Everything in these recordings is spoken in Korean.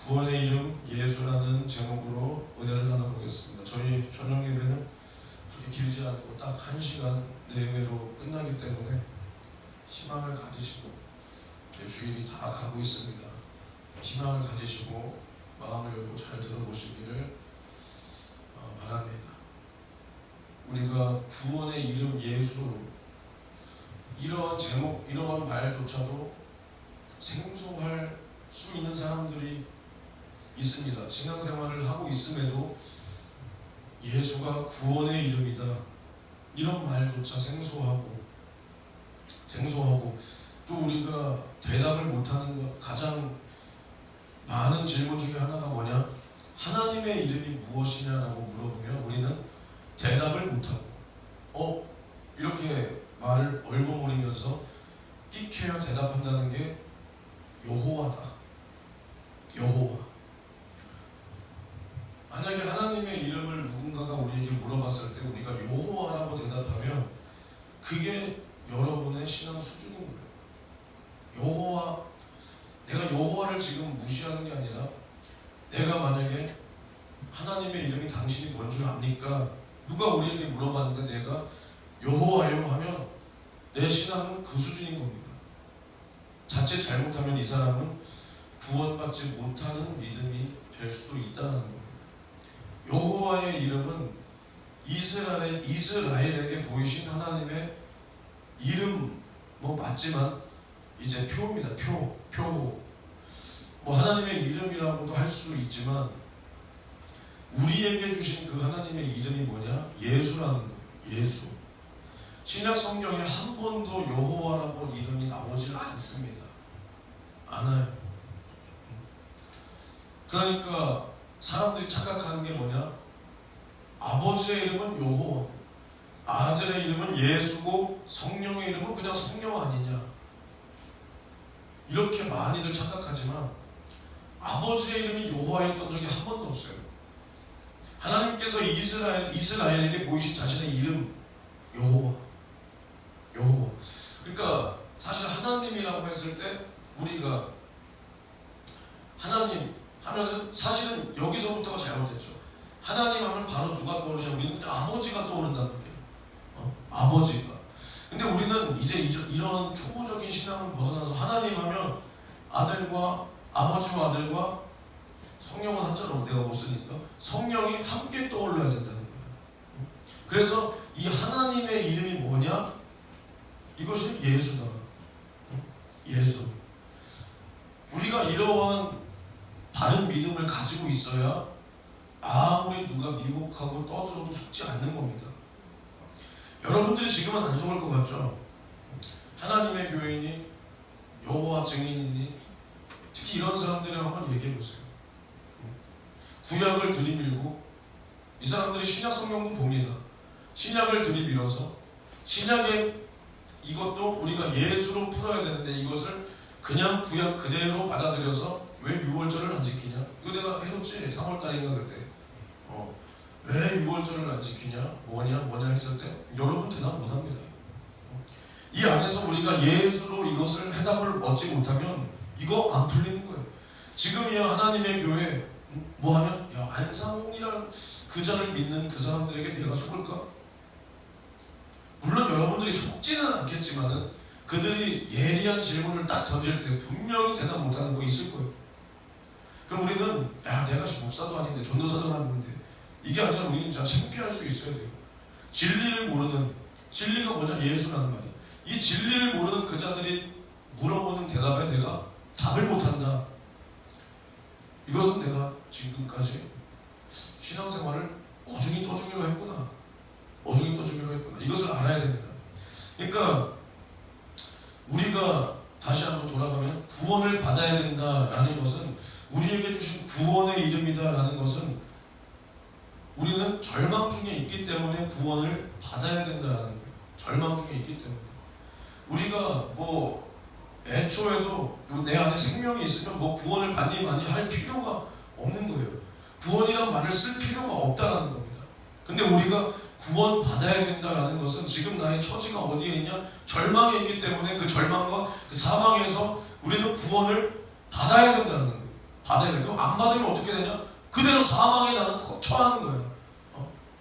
구원의 이름 예수라는 제목으로 은혜를 나눠보겠습니다. 저희 저녁 예배는 그렇게 길지 않고 딱 1시간 내외로 끝나기 때문에 희망을 가지시고 주일이 다 가고 있습니다. 희망을 가지시고 마음을 열고 잘 들어보시기를 바랍니다. 우리가 구원의 이름 예수, 이러한 제목, 이러한 말조차도 생소할 수 있는 사람들이 있습니다. 신앙생활을 하고 있음에도 예수가 구원의 이름이다, 이런 말조차 생소하고 또 우리가 대답을 못하는 것, 가장 많은 질문 중에 하나가 뭐냐? 하나님의 이름이 무엇이냐라고 물어보면 우리는 대답을 못하고 이렇게 말을 얼버무리면서 끽해야 대답한다는 게 여호와다. 여호와. 만약에 하나님의 이름을 누군가가 우리에게 물어봤을 때 우리가 여호와라고 대답하면 그게 여러분의 신앙 수준인 거예요. 여호와, 내가 여호와를 지금 무시하는 게 아니라 내가 만약에 하나님의 이름이 당신이 뭔 줄 압니까? 누가 우리에게 물어봤는데 내가 여호와요 하면 내 신앙은 그 수준인 겁니다. 자칫 잘못하면 이 사람은 구원받지 못하는 믿음이 될 수도 있다는 겁니다. 여호와의 이름은 이스라엘에게 보이신 하나님의 이름 맞지만 이제 표입니다. 표. 하나님의 이름이라고도 할 수 있지만 우리에게 주신 그 하나님의 이름이 뭐냐? 예수라는 거예요. 예수. 신약 성경에 한 번도 여호와라고 이름이 나오질 않습니다. 않아요. 그러니까 사람들이 착각하는 게 뭐냐? 아버지의 이름은 여호와, 아들의 이름은 예수고 성령의 이름은 그냥 성령 아니냐, 이렇게 많이들 착각하지만 아버지의 이름이 여호와였던 적이 한 번도 없어요. 하나님께서 이스라엘에게 보이신 자신의 이름 여호와. 그러니까 사실 하나님이라고 했을 때 우리가 하나님 하면은 사실은 여기서부터가 잘못됐죠. 하나님 하면 바로 누가 떠오르냐? 우리는 아버지가 떠오른단 말이에요. 아버지가. 근데 우리는 이제 이런 초보적인 신앙을 벗어나서 하나님 하면 아들과 아버지와 아들과 성령은 한자로 내가 못 쓰니까 성령이 함께 떠올라야 된다는 거예요. 그래서 이 하나님의 이름이 뭐냐? 이것이 예수다. 예수. 우리가 이러한 바른 믿음을 가지고 있어야 아무리 누가 미혹하고 떠들어도 속지 않는 겁니다. 여러분들이 지금은 안 속을 것 같죠? 하나님의 교인이, 여호와 증인이니, 특히 이런 사람들이랑 한번 얘기해 보세요. 구약을 들이밀고 이 사람들이 신약 성경도 봅니다. 신약을 들이밀어서 신약의 이것도 우리가 예수로 풀어야 되는데 이것을 그냥 구약 그대로 받아들여서 왜 6월절을 안 지키냐? 이거 내가 해줬지? 3월달인가 그때. 왜 6월절을 안 지키냐? 뭐냐 했을 때 여러분 대답 못합니다. 이 안에서 우리가 예수로 이것을 해답을 얻지 못하면 이거 안 풀리는 거예요. 지금이야 하나님의 교회 하면 안상홍이라는 그 자를 믿는 그 사람들에게 내가 속을까? 물론 여러분들이 속지는 않겠지만은 그들이 예리한 질문을 딱 던질 때 분명히 대답 못하는 거 있을 거예요. 그럼 우리는 내가 목사도 아닌데 전도사도 아닌데 이게 아니라 우리는 진짜 창피할 수 있어야 돼요. 진리를 모르는, 진리가 뭐냐? 예수라는 말이에요. 이 진리를 모르는 그 자들이 물어보는 대답에 내가 답을 못한다. 이것은 내가 지금까지 신앙생활을 어중이 떠중이로 했구나. 이것을 알아야 됩니다. 그러니까 우리가 다시 한번 돌아가면 구원을 받아야 된다라는 것은, 우리에게 주신 구원의 이름이다라는 것은 우리는 절망 중에 있기 때문에 구원을 받아야 된다라는 거예요. 절망 중에 있기 때문에. 우리가 애초에도 내 안에 생명이 있으면 구원을 받니 많이 할 필요가 없는 거예요. 구원이란 말을 쓸 필요가 없다라는 겁니다. 근데 우리가 구원 받아야 된다라는 것은 지금 나의 처지가 어디에 있냐? 절망에 있기 때문에 그 절망과 그 사망에서 우리는 구원을 받아야 된다는 거예요. 받아야 돼. 그럼 안 받으면 어떻게 되냐? 그대로 사망에 나는 처하는 거야.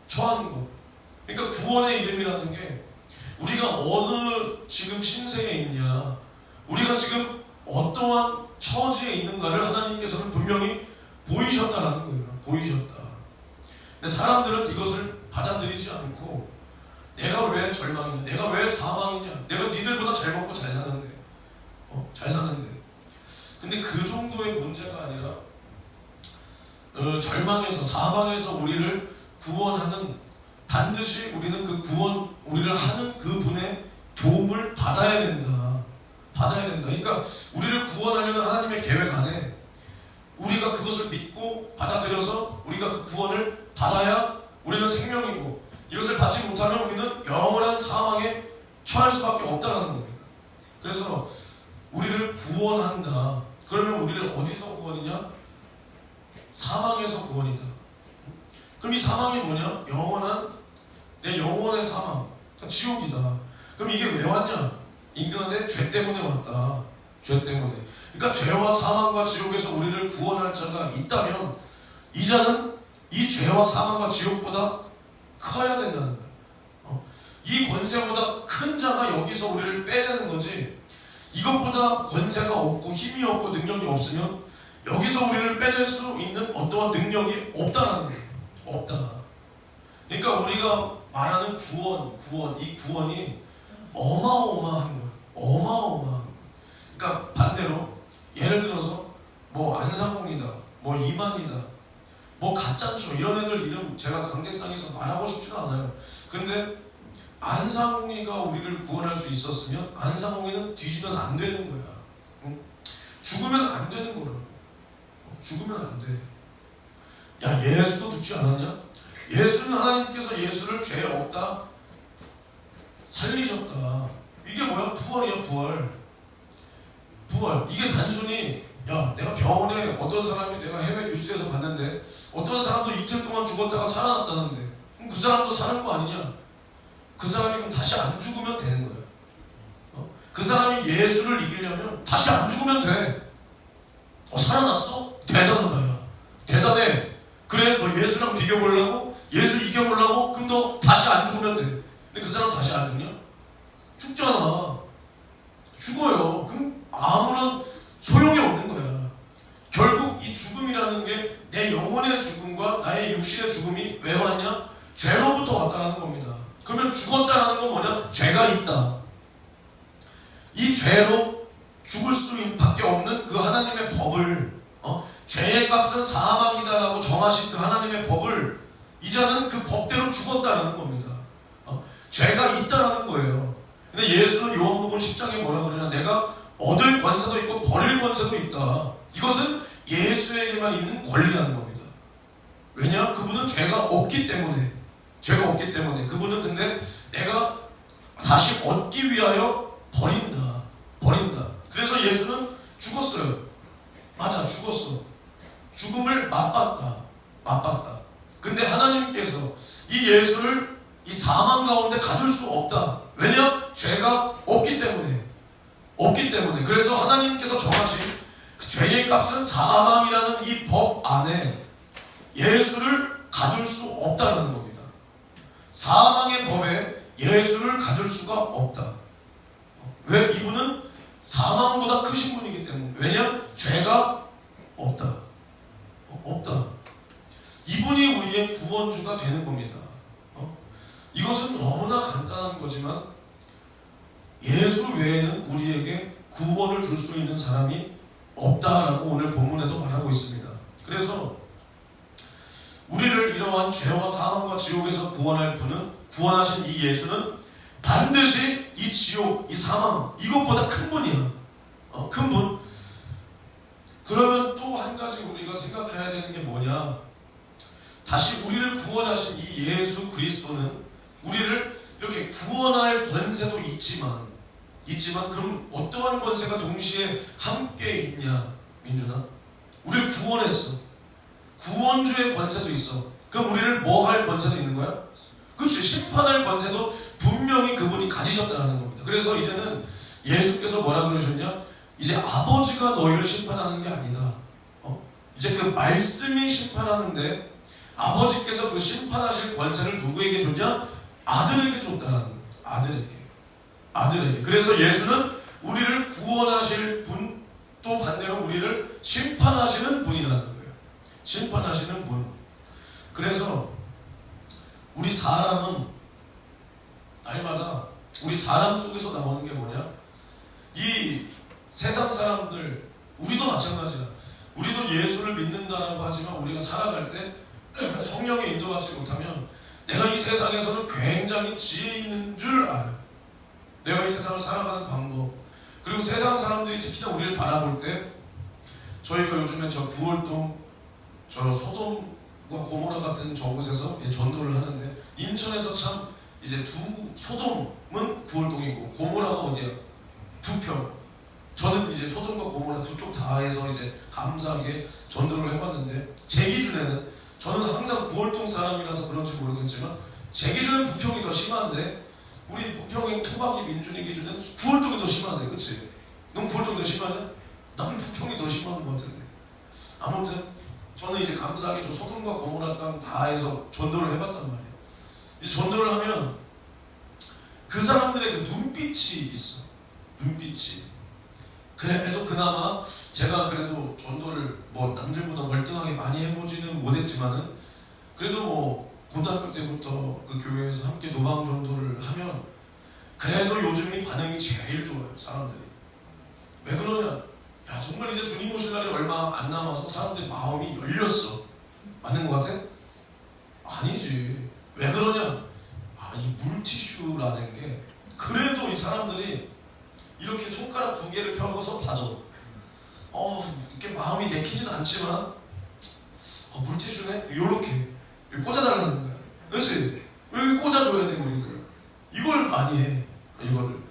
처하는 거. 그러니까 구원의 이름이라는 게 우리가 어느 지금 신세에 있냐, 우리가 지금 어떠한 처지에 있는가를 하나님께서는 분명히 보이셨다라는 거예요. 보이셨다. 근데 사람들은 이것을 받아들이지 않고 내가 왜 절망이냐, 내가 왜 사망이냐, 내가 니들보다 잘 먹고 잘 사는데, 잘 사는데. 근데 그 정도의 문제가 아니라 절망에서 사망에서 우리를 구원하는, 반드시 우리는 그 구원, 우리를 하는 그 분의 도움을 받아야 된다. 받아야 된다. 그러니까 우리를 구원하려는 하나님의 계획 안에 우리가 그것을 믿고 받아들여서 우리가 그 구원을 받아야 우리는 생명이고, 이것을 받지 못하면 우리는 영원한 사망에 처할 수밖에 없다는 겁니다. 그래서 우리를 구원한다. 그러면 우리를 어디서 구원이냐? 사망에서 구원이다. 그럼 이 사망이 뭐냐? 영원한, 내 영혼의 사망, 그러니까 지옥이다. 그럼 이게 왜 왔냐? 인간의 죄 때문에 왔다. 죄 때문에. 그러니까 죄와 사망과 지옥에서 우리를 구원할 자가 있다면 이 자는 이 죄와 사망과 지옥보다 커야 된다는 거야. 이 권세보다 큰 자가 여기서 우리를 빼내는 거지, 이것보다 권세가 없고 힘이 없고 능력이 없으면 여기서 우리를 빼낼 수 있는 어떠한 능력이 없다는 거예요. 없다. 그러니까 우리가 말하는 구원, 이 구원이 어마어마한 거예요. 어마어마한 거예요. 그러니까 반대로 예를 들어서 뭐 안상홍이다, 뭐 이만이다, 뭐 가짠초, 이런 애들 이름 제가 강대상에서 말하고 싶지는 않아요. 근데 안상홍이가 우리를 구원할 수 있었으면 안상홍이는 뒤지면 안 되는 거야. 응? 죽으면 안 되는 거라고. 죽으면 안 돼. 야, 예수도 죽지 않았냐? 예수는, 하나님께서 예수를 죄 없다 살리셨다. 이게 뭐야? 부활이야, 부활. 부활. 이게 단순히, 야, 내가 병원에 어떤 사람이, 내가 해외 뉴스에서 봤는데 어떤 사람도 이틀 동안 죽었다가 살아났다는데, 그럼 그 사람도 사는 거 아니냐? 그 사람이 그럼 다시 안 죽으면 되는 거야. 그 사람이 예수를 이기려면 다시 안 죽으면 돼. 살아났어? 대단하다, 야. 대단해. 그래, 너 예수랑 비교보려고? 예수 이겨보려고? 그럼 너 다시 안 죽으면 돼. 근데 그 사람 다시 안 죽냐? 죽잖아. 죽어요. 그럼 아무런 소용이 없는 거야. 결국 이 죽음이라는 게 내 영혼의 죽음과 나의 육신의 죽음이 왜 왔냐? 죄로부터 왔다는 겁니다. 그러면 죽었다는 건 뭐냐? 죄가 있다. 이 죄로 죽을 수밖에 없는 그 하나님의 법을, 죄의 값은 사망이다라고 정하신 그 하나님의 법을 이자는 그 법대로 죽었다는 겁니다. 죄가 있다라는 거예요. 근데 예수는 요한복음 10장에 뭐라 그러냐? 내가 얻을 권세도 있고 버릴 권세도 있다. 이것은 예수에게만 있는 권리라는 겁니다. 왜냐? 그분은 죄가 없기 때문에. 죄가 없기 때문에. 그분은 근데 내가 다시 얻기 위하여 버린다. 버린다. 그래서 예수는 죽었어요. 맞아, 죽었어. 죽음을 맛봤다. 맛봤다. 근데 하나님께서 이 예수를 이 사망 가운데 가둘 수 없다. 왜냐? 죄가 없기 때문에. 없기 때문에. 그래서 하나님께서 정하신 그 죄의 값은 사망이라는 이 법 안에 예수를 가둘 수 없다는 겁니다. 사망의 법에 예수를 가둘 수가 없다. 왜? 이분은 사망보다 크신 분이기 때문에. 왜냐? 죄가 없다. 없다. 이분이 우리의 구원주가 되는 겁니다. 이것은 너무나 간단한 거지만 예수 외에는 우리에게 구원을 줄 수 있는 사람이 없다라고 오늘 본문에도 말하고 있습니다. 그래서 우리를 이러한 죄와 사망과 지옥에서 구원할 분은, 구원하신 이 예수는 반드시 이 지옥, 이 사망, 이것보다 큰 분이야. 큰 분. 그러면 또 한 가지 우리가 생각해야 되는 게 뭐냐? 다시 우리를 구원하신 이 예수 그리스도는 우리를 이렇게 구원할 권세도 있지만 그럼 어떠한 권세가 동시에 함께 있냐? 민준아, 우리를 구원했어. 구원주의 권세도 있어. 그럼 우리를 뭐 할 권세도 있는 거야? 그렇지. 심판할 권세도 분명히 그분이 가지셨다는 겁니다. 그래서 이제는 예수께서 뭐라 그러셨냐? 이제 아버지가 너희를 심판하는 게 아니다. 이제 그 말씀이 심판하는데 아버지께서 그 심판하실 권세를 누구에게 줬냐? 아들에게 줬다는 거예요. 아들에게. 그래서 예수는 우리를 구원하실 분, 또 반대로 우리를 심판하시는 분이라는 거예요. 심판하시는 분. 그래서 우리 사람은 날마다 우리 사람 속에서 나오는 게 뭐냐? 이 세상 사람들, 우리도 마찬가지야. 우리도 예수를 믿는다라고 하지만 우리가 살아갈 때 성령의 인도받지 못하면 내가 이 세상에서는 굉장히 지혜 있는 줄 알아요. 내가 이 세상을 살아가는 방법, 그리고 세상 사람들이 특히나 우리를 바라볼 때, 저희가 요즘에 저 구월동 저 소돔과 고모라 같은 저곳에서 이제 전도를 하는데, 인천에서 참 이제 소돔은 구월동이고 고모라가 어디야? 부평. 저는 이제 소돔과 고모라 두 쪽 다 해서 이제 감사하게 전도를 해봤는데, 제 기준에는, 저는 항상 구월동 사람이라서 그런지 모르겠지만 제 기준엔 부평이 더 심한데, 우리 부평의 토박이 민준이 기준에는 구월동이 더 심하네. 그치? 넌 구월동이 더 심하냐? 난 부평이 더 심한 것 같은데. 아무튼 저는 이제 감사하게 저 소돔과 고모라 땅 다 해서 전도를 해봤단 말이에요. 이제 전도를 하면 그 사람들의 그 눈빛이 있어. 눈빛이. 그래도 그나마 제가 그래도 전도를 뭐 남들보다 월등하게 많이 해보지는 못했지만은, 그래도 뭐 고등학교 때부터 그 교회에서 함께 노방 전도를 하면 그래도 요즘이 반응이 제일 좋아요. 사람들이. 왜 그러냐? 야, 정말 이제 주님 오실 날이 얼마 안 남아서 사람들이 마음이 열렸어. 맞는 것 같아? 아니지. 왜 그러냐? 이 물티슈라는 게, 그래도 이 사람들이 이렇게 손가락 두 개를 펴고서 봐도 이렇게 마음이 내키진 않지만 물티슈네? 요렇게 꽂아달라는 거야. 그렇지? 여기 꽂아줘야 돼. 이걸 많이 해. 이거를.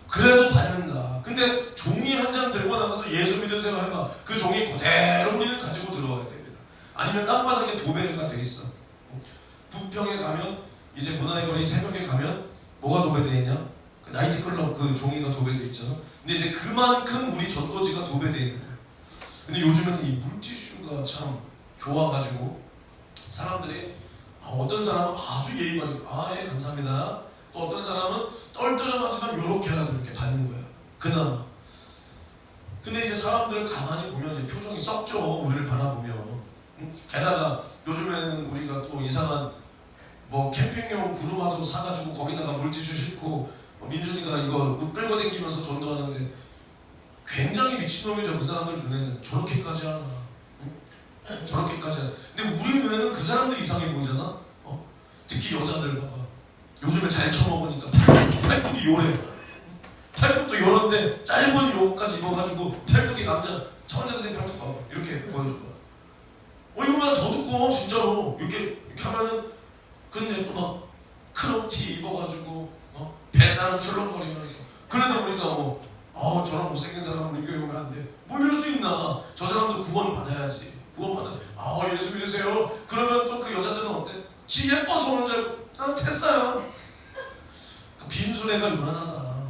그래도 받는다. 근데 종이 한 장 들고 나가서 예수 믿으세요 해봐. 그 종이 그대로 우리는 가지고 들어가야 됩니다. 아니면 땅바닥에 도배가 돼 있어. 부평에 가면, 이제 문화의 거리 새벽에 가면 뭐가 도배되어 있냐? 그 나이트클럽 그 종이가 도배되어 있잖아. 근데 이제 그만큼 우리 전도지가 도배되어 있는 거야. 근데 요즘에는 이 물티슈가 참 좋아가지고 사람들이, 어떤 사람은 아주 예의 바르게 예 감사합니다. 또 어떤 사람은 떨떠름하지만 요렇게라도 이렇게 받는 거야. 그나마. 근데 이제 사람들을 가만히 보면 이제 표정이 썩죠. 우리를 바라보면. 게다가 요즘에는 우리가 또 이상한 뭐 캠핑용 구루마도 사가지고 거기다가 물티슈 싣고 민준이가 이거 끌고 다니면서 전도하는데, 굉장히 미친놈이죠. 그 사람들 눈에는. 저렇게까지 하나. 저렇게까지 하나. 근데 우리 눈에는 그 사람들이 이상해 보이잖아. 특히 여자들 봐봐. 요즘에 잘 처먹으니까 팔뚝이 요래. 팔뚝도 요런데 짧은 요거까지 입어가지고 팔뚝이 남자 천재생 팔뚝 봐봐. 이렇게 보여줘봐. 이거보다 더 두꺼워 진짜로. 이렇게 하면은. 근데 또 막 크롭티 입어가지고 뱃살은 출렁거리면서, 그래도 우리가 저런 못생긴 사람은 우리 교회 오면 안 돼. 뭐 이럴 수 있나? 저 사람도 구원 받아야지. 구원 받아. 예수 믿으세요. 그러면 또 그 여자들은 어때? 지 예뻐서 오는 줄 알고 됐어요. 빈수레가 요란하다.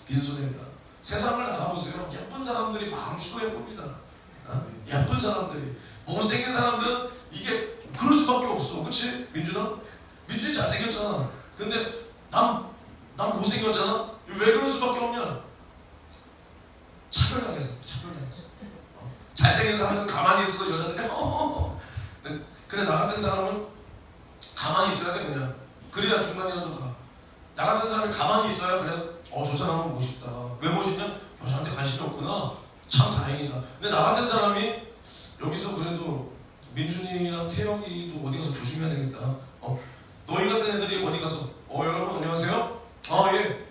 빈수레가. 세상을 나가보세요. 예쁜 사람들이 마음씨도 예쁩니다. 예쁜 사람들이. 못생긴 사람들은 이게 그럴 수밖에 없어. 그치? 민준아? 민준이 잘생겼잖아. 근데 난 못생겼잖아? 왜 그럴 수밖에 없냐? 차별당해서. 잘생긴 사람은 가만히 있어도 여자들이 근데 나 같은 사람은 가만히 있어야 돼. 그냥 그래야 중간이라도 가. 나 같은 사람이 가만히 있어야 그래. 저 사람은 멋있다. 왜 멋있냐? 여자한테 관심이 없구나. 참 다행이다. 근데 나 같은 사람이 여기서 그래도 민준이랑 태영이도 어디 가서 조심해야 되겠다. 너희 같은 애들이 어디 가서 여러분 안녕하세요? 예.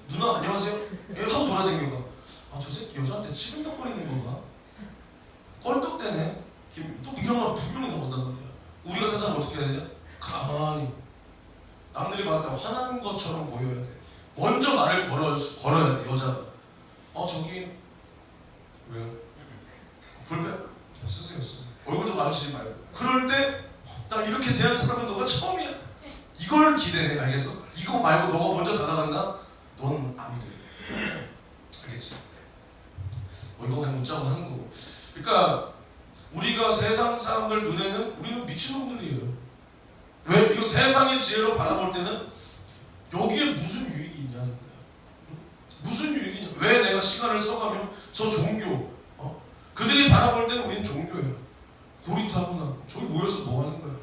누나 안녕하세요? 예 하고 돌아다니는 거. 저 새끼 여자한테 치근덕거리는 건가? 껄떡대네. 또 이런 말 분명히 나온단 말이야. 우리 같은 사람 어떻게 해야 되냐? 가만히. 남들이 봤을 때 화난 것처럼 보여야 돼. 먼저 말을 걸어야 돼. 여자가. 저기 왜요? 볼펜? 쓰세요. 얼굴도 마주치지 말고. 그럴 때 나 이렇게 대한 사람은 너가 처음이야. 이걸 기대해. 알겠어? 이거 말고 너가 먼저 다가간다? 넌 안 돼. 알겠지? 이거 그냥 묻자고 하는 거고. 그러니까 우리가 세상 사람들 눈에는 우리는 미친놈들이에요. 왜? 이거 세상의 지혜로 바라볼 때는 여기에 무슨 유익이 있냐는 거야. 무슨 유익이냐? 왜 내가 시간을 써가며 저 종교, 그들이 바라볼 때는 우리는 종교예요. 고리타구나. 저기 모여서 뭐 하는 거야?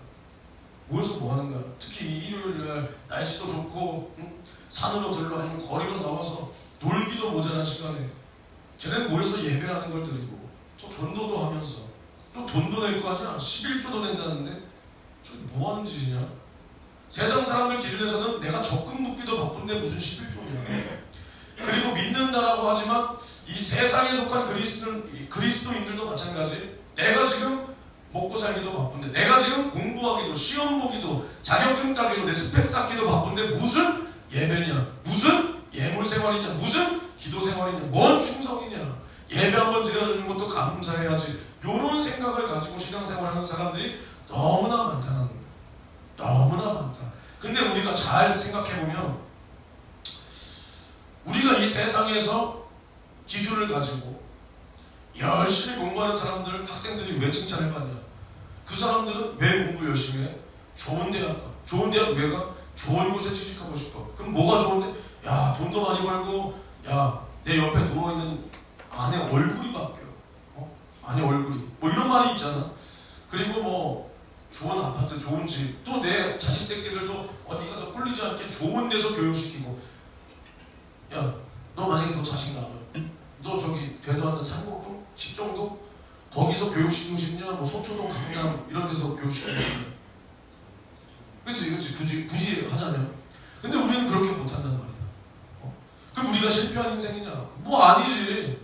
모여서 뭐 하는 거야? 특히 이 일요일날 날씨도 좋고 산으로 들러 아니면 거리로 나와서 놀기도 모자란 시간에 쟤네는 모여서 예배하는 걸 드리고 저 전도도 하면서 또 돈도 낼 거 아니야? 11조도 낸다는데 저기 뭐 하는 짓이냐? 세상 사람들 기준에서는 내가 적금 붓기도 바쁜데 무슨 11조냐? 그리고 믿는다라고 하지만 이 세상에 속한 그리스도인들도 마찬가지. 내가 지금 먹고 살기도 바쁜데, 내가 지금 공부하기도, 시험 보기도, 자격증 따기도, 내 스펙 쌓기도 바쁜데 무슨 예배냐? 무슨 예물 생활이냐? 무슨 기도 생활이냐? 뭔 충성이냐? 예배 한번 드려주는 것도 감사해야지. 이런 생각을 가지고 신앙생활하는 사람들이 너무나 많다는 거예요. 너무나 많다. 근데 우리가 잘 생각해보면 우리가 이 세상에서 기준을 가지고 열심히 공부하는 사람들, 학생들이 왜 칭찬을 받냐? 그 사람들은 왜 공부 열심히 해? 좋은 대학 가. 좋은 대학 왜 가? 좋은 곳에 취직하고 싶어. 그럼 뭐가 좋은데? 야, 돈도 많이 벌고, 야, 내 옆에 누워있는 아내 얼굴이 바뀌어. 아내 얼굴이. 뭐 이런 말이 있잖아. 그리고 뭐 좋은 아파트, 좋은 집, 또 내 자식 새끼들도 어디 가서 꿀리지 않게 좋은 데서 교육시키고. 야, 너 만약에 너 자식 나면 너 저기 되도 않는 상곡동? 십정동? 거기서 교육시키고 싶냐? 뭐 서초동, 강남 이런 데서 교육시키고 싶냐? 그치 굳이 하자면. 근데 우리는 그렇게 못한단 말이야. 그럼 우리가 실패한 인생이냐? 뭐 아니지.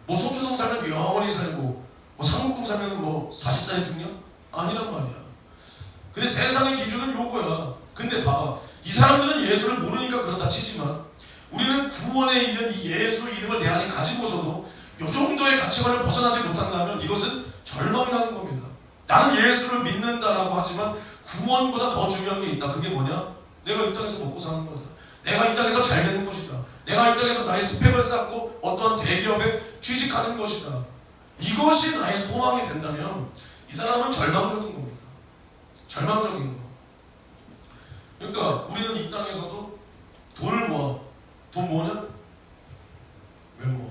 뭐 서초동 살면 영원히 살고 뭐 상곡동 살면 뭐 40살에 죽냐? 아니란 말이야. 근데 세상의 기준은 요거야. 근데 봐봐, 이 사람들은 예수를 모르니까 그렇다 치지만 우리는 구원에 이른 이 예수 이름을 내 안에 가지고서도 이 정도의 가치관을 벗어나지 못한다면 이것은 절망이라는 겁니다. 나는 예수를 믿는다라고 하지만 구원보다 더 중요한 게 있다. 그게 뭐냐? 내가 이 땅에서 먹고 사는 거다. 내가 이 땅에서 잘 되는 것이다. 내가 이 땅에서 나의 스펙을 쌓고 어떠한 대기업에 취직하는 것이다. 이것이 나의 소망이 된다면 이 사람은 절망적인 겁니다. 절망적인 거. 그러니까 우리는 이 땅에서도 돈을 모아. 돈 뭐냐? 왜 모아?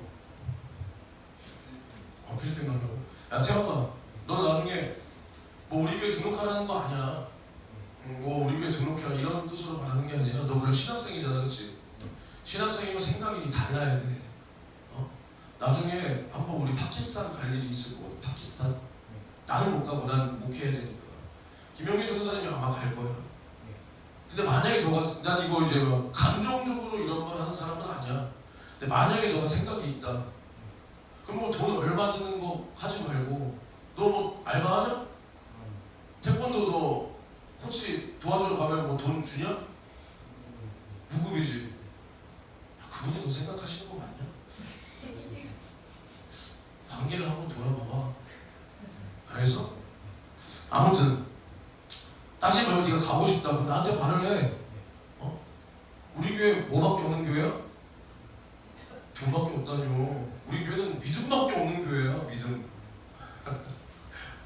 필리핀 가려고? 야, 태영아, 너 나중에 뭐 우리 교회 등록하라는 거 아니야. 뭐 우리 교회 등록해라 이런 뜻으로 말하는 게 아니라 너 그래 신학생이잖아, 그치? 신학생이면 생각이 달라야 돼. 나중에 한번 우리 파키스탄 갈 일이 있을 거거든. 파키스탄? 나는 못 가고 난 목회해야 되니까. 김영민 전도사님이 아마 갈 거야. 근데 만약에 너가, 난 이거 이제 막 감정적으로 이런 말 하는 사람은 아니야. 근데 만약에 너가 생각이 있다. 그럼 뭐 돈 얼마 드는 거 하지 말고, 너 뭐 알바하냐? 태권도 너 코치 도와주러 가면 뭐 돈 주냐? 무급이지. 야, 그분이 너 생각하시는 거 맞냐? 관계를 한번 돌아봐봐. 알겠어? 아무튼 따지 말고 네가 가고 싶다. 그럼 나한테 말을 해. 우리 교회 뭐밖에 없는 교회야? 돈밖에 없다뇨. 우리 교회는 믿음밖에 없는 교회야. 믿음.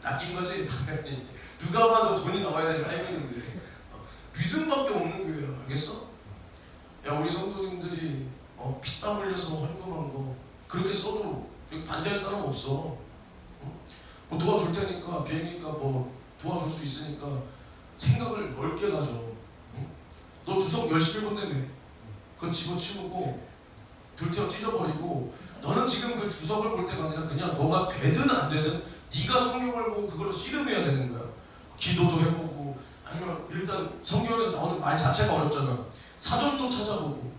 낚인 거지 당연히. 누가 봐도 돈이 나와야 될 타이밍인데 믿음밖에 없는 교회야. 알겠어? 야, 우리 성도님들이 피땀 흘려서 헌금한 거 그렇게 써도 반대할 사람 없어. 뭐 도와줄 테니까, 비행기가 뭐 도와줄 수 있으니까 생각을 넓게 가져. 너 주석 열심히 본다며. 그건 집어치우고 불태워 찢어버리고, 너는 지금 그 주석을 볼 때가 아니라 그냥 너가 되든 안 되든 네가 성경을 보고 그걸로 씨름해야 되는 거야. 기도도 해보고, 아니면 일단 성경에서 나오는 말 자체가 어렵잖아. 사전도 찾아보고.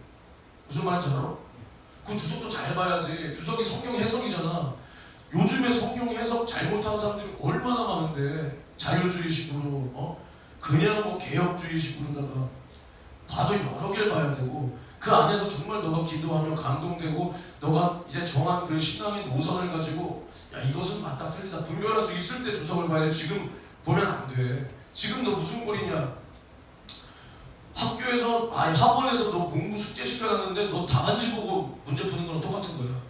무슨 말인지 알아? 그 주석도 잘 봐야지. 주석이 성경 해석이잖아. 요즘에 성경 해석 잘못한 사람들이 얼마나 많은데, 자유주의식으로 그냥 뭐 개혁주의식으로다가 봐도 여러 개를 봐야 되고, 그 안에서 정말 너가 기도하며 감동되고 너가 이제 정한 그 신앙의 노선을 가지고 야, 이것은 맞다 틀리다 분별할 수 있을 때 주석을 봐야 돼. 지금 보면 안 돼. 지금 너 무슨 꼴이냐? 학교에서, 아니 학원에서 너 공부 숙제 시켜놨는데 너 답안지 보고 문제 푸는 거랑 똑같은 거야.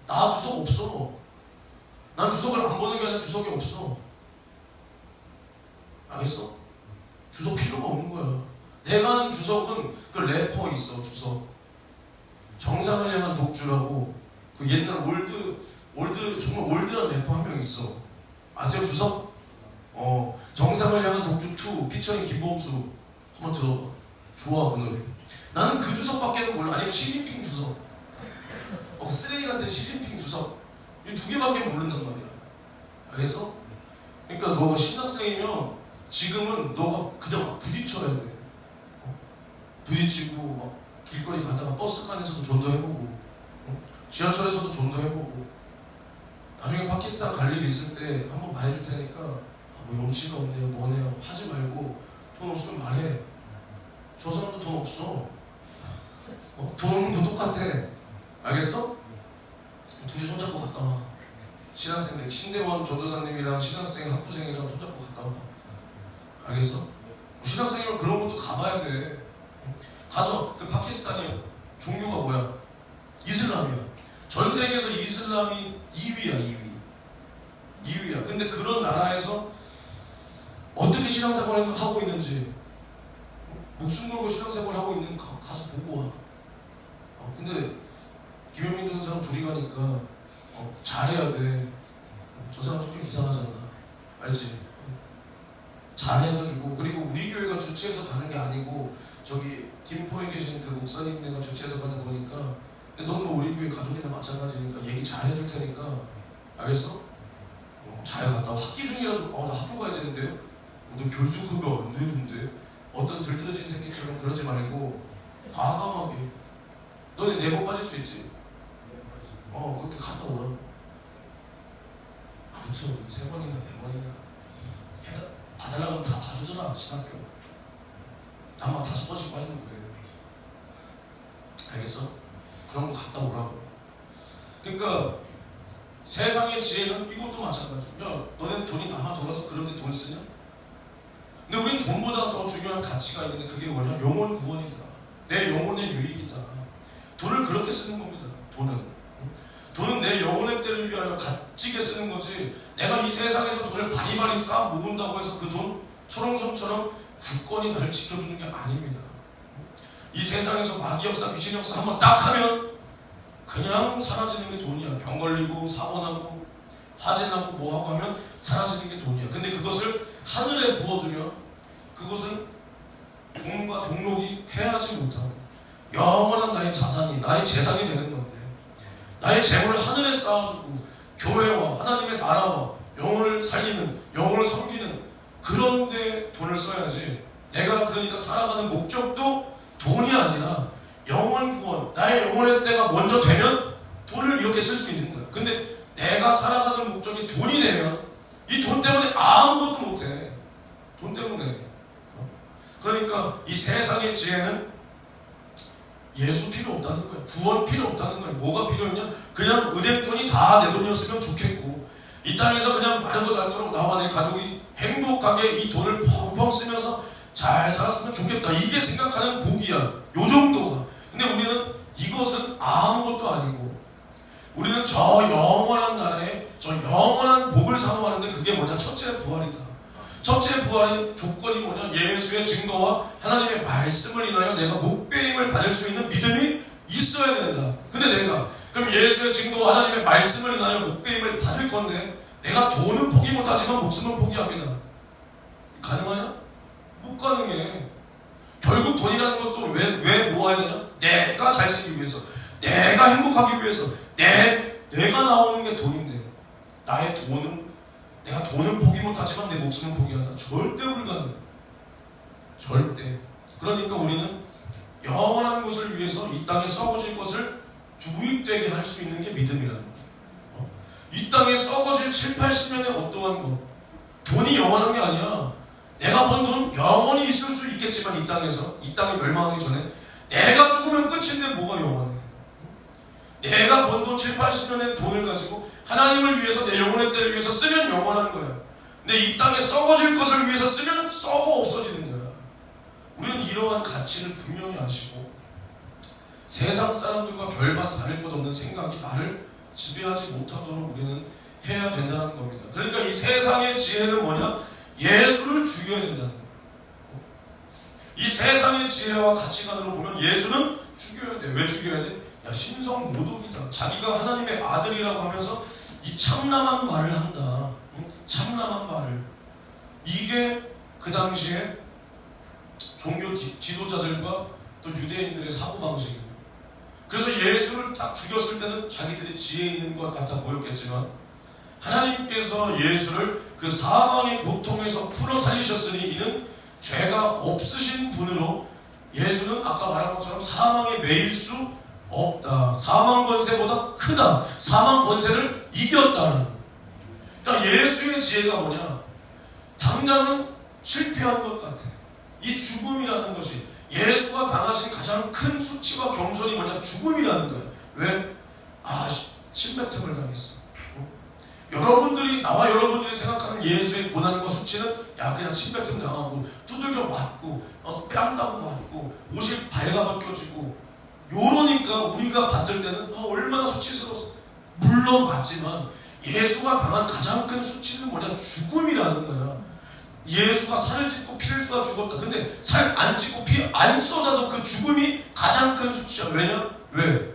나 주석 없어. 난 주석을 안 보는 게 아니라 주석이 없어. 알겠어? 주석 필요가 없는 거야. 내가 아는 주석은 그 래퍼 있어. 주석 정상을 향한 독주라고, 그 옛날 올드 정말 올드한 래퍼 한 명 있어. 아세요? 주석? 정상을 향한 독주 2 피처링 김범수 한번 들어봐. 좋아 그 노래. 나는 그 주석밖에 몰라. 아니면 시진핑 주석, 쓰레기 같은 시진핑 주석, 이 두 개밖에 모른단 말이야. 알겠어? 그러니까 너가 신학생이면 지금은 너가 그냥 막 부딪혀야 돼. 부딪히고 막 길거리 가다가 버스칸에서도 전도해보고, 지하철에서도 전도해보고, 나중에 파키스탄 갈 일 있을 때 한번 말해줄 테니까 뭐 염치가 없네요 뭐네요 하지 말고 돈 없으면 말해. 저 사람도 돈 없어. 돈 없는 거 똑같아. 알겠어? 둘이 손잡고 갔다 와. 신학생들, 신대원 전도사님이랑 신학생 학부생이랑 손잡고 갔다 와. 알겠어? 신학생이면 그런 것도 가봐야 돼. 가서 그 파키스탄이 종교가 뭐야? 이슬람이야. 전 세계에서 이슬람이 2위야. 2위야. 근데 그런 나라에서 어떻게 신앙생활을 하고 있는지, 목숨 걸고 신앙생활을 하고 있는 가서 보고 와. 근데 김영민 전사랑 둘이 가니까 잘해야 돼. 저 사람 좀 이상하잖아. 알지? 잘해가지고, 그리고 우리 교회가 주최해서 가는 게 아니고 저기 김포에 계신 그 목사님네가 주최해서 가는 거니까. 근데 넌 뭐 우리 교회 가족이나 마찬가지니까 얘기 잘 해줄 테니까. 알겠어? 잘 갔다 와. 학기 중이라도 나 학교 가야 되는데요? 너 교수급여 안 되는데? 어떤 들뜨러진 새끼처럼 그러지 말고 과감하게. 너네 4번 빠질 수 있지? 그렇게 갔다 오라고. 아무튼 3번이나 4번이나 봐달라고 하면 다 봐주더라. 신학교 난 막 5번씩 빠지고 그래. 알겠어? 그런 거 갔다 오라고. 그러니까 세상의 지혜는 이것도 마찬가지야. 야, 너네 돈이 남아 돌아서 그런데 돈 쓰냐? 근데 우린 돈보다 더 중요한 가치가 있는데 그게 뭐냐? 영혼 구원이다. 내 영혼의 유익이다. 돈을 그렇게 쓰는 겁니다. 돈은 내 영혼의 때를 위하여 값지게 쓰는 거지. 내가 이 세상에서 돈을 바리바리 쌓아 모은다고 해서 그 돈 초롱섬처럼 굳건히 나를 지켜주는 게 아닙니다. 이 세상에서 마귀 역사, 귀신 역사 한번 딱 하면 그냥 사라지는 게 돈이야. 병 걸리고 사고 나고 화재 나고 뭐 하고 하면 사라지는 게 돈이야. 근데 그것을 하늘에 부어두면 그것은 종과 동록이 해하지 못하고 영원한 나의 자산이, 나의 재산이 되는 건데, 나의 재물을 하늘에 쌓아두고 교회와 하나님의 나라와 영혼을 살리는, 영혼을 섬기는 그런 데 돈을 써야지. 내가 그러니까 살아가는 목적도 돈이 아니라 영혼 구원, 나의 영혼의 때가 먼저 되면 돈을 이렇게 쓸 수 있는 거야. 근데 내가 살아가는 목적이 돈이 되면 이 돈 때문에 아무것도 못해. 돈 때문에. 그러니까 이 세상의 지혜는 예수 필요 없다는 거야. 구원 필요 없다는 거야. 뭐가 필요했냐? 그냥 은행돈이 다 내 돈이었으면 좋겠고, 이 땅에서 그냥 마르고 닳도록 나와 내 가족이 행복하게 이 돈을 펑펑 쓰면서 잘 살았으면 좋겠다. 이게 생각하는 복이야. 요 정도가. 근데 우리는 이것은 아무것도 아니고, 우리는 저 영원한 나라에 저 영원한 복을 사모하는데 그게 뭐냐? 첫째 부활이다. 첫째 부활의 조건이 뭐냐? 예수의 증거와 하나님의 말씀을 인하여 내가 목배임을 받을 수 있는 믿음이 있어야 된다. 근데 내가 그럼 예수의 증거와 하나님의 말씀을 인하여 목배임을 받을 건데 내가 돈은 포기 못하지만 목숨은 포기합니다. 가능하냐? 못 가능해. 결국 돈이라는 것도 왜 모아야 되냐? 내가 잘 쓰기 위해서, 내가 행복하기 위해서, 내가 나오는 게 돈인데, 나의 돈은, 내가 돈은 포기 못하지만 내 목숨은 포기한다. 절대 불가능해. 절대. 그러니까 우리는 영원한 것을 위해서 이 땅에 썩어질 것을 유익되게 할 수 있는 게 믿음이라는 거예요. 이 땅에 썩어질 7, 80년의 어떠한 것, 돈이 영원한 게 아니야. 내가 번 돈 영원히 있을 수 있겠지만 이 땅에서, 이 땅이 멸망하기 전에 내가 죽으면 끝인데 뭐가 영원해. 내가 번 돈 7, 80년의 돈을 가지고 하나님을 위해서, 내 영혼의 때를 위해서 쓰면 영원한 거야. 근데 이 땅에 썩어질 것을 위해서 쓰면 썩어 없어지는 거야. 우리는 이러한 가치를 분명히 아시고, 세상 사람들과 별반 다를 것 없는 생각이 나를 지배하지 못하도록 우리는 해야 된다는 겁니다. 그러니까 이 세상의 지혜는 뭐냐? 예수를 죽여야 된다는 거예요. 이 세상의 지혜와 가치관으로 보면 예수는 죽여야 돼. 왜 죽여야 돼? 야, 신성 모독이다. 자기가 하나님의 아들이라고 하면서 이 참남한 말을 한다. 참남한 말을. 이게 그 당시에 종교 지도자들과 또 유대인들의 사고방식이에요. 그래서 예수를 딱 죽였을 때는 자기들이 지혜 있는 것 같아 보였겠지만 하나님께서 예수를 그 사망의 고통에서 풀어 살리셨으니 이는 죄가 없으신 분으로 예수는 아까 말한 것처럼 사망에 매일 수 없다. 사망 권세보다 크다. 사망 권세를 이겼다는. 그러니까 예수의 지혜가 뭐냐? 당장은 실패한 것 같아. 이 죽음이라는 것이 예수가 당하신 가장 큰 수치와 경솔이 뭐냐? 죽음이라는 거예요. 왜? 침뱉음을 당했어. 여러분들이, 나와 여러분들이 생각하는 예수의 고난과 수치는 그냥 침뱉음 당하고 두들겨 맞고 뺨 따고 맞고 옷이 발가벗겨지고 요러니까 우리가 봤을 때는 얼마나 수치스러웠어. 물론 맞지만 예수가 당한 가장 큰 수치는 뭐냐? 죽음이라는 거야. 예수가 살을 찢고 피를 쏟아 죽었다. 근데 살 안 찢고 피 안 쏟아도 그 죽음이 가장 큰 수치야. 왜냐? 왜?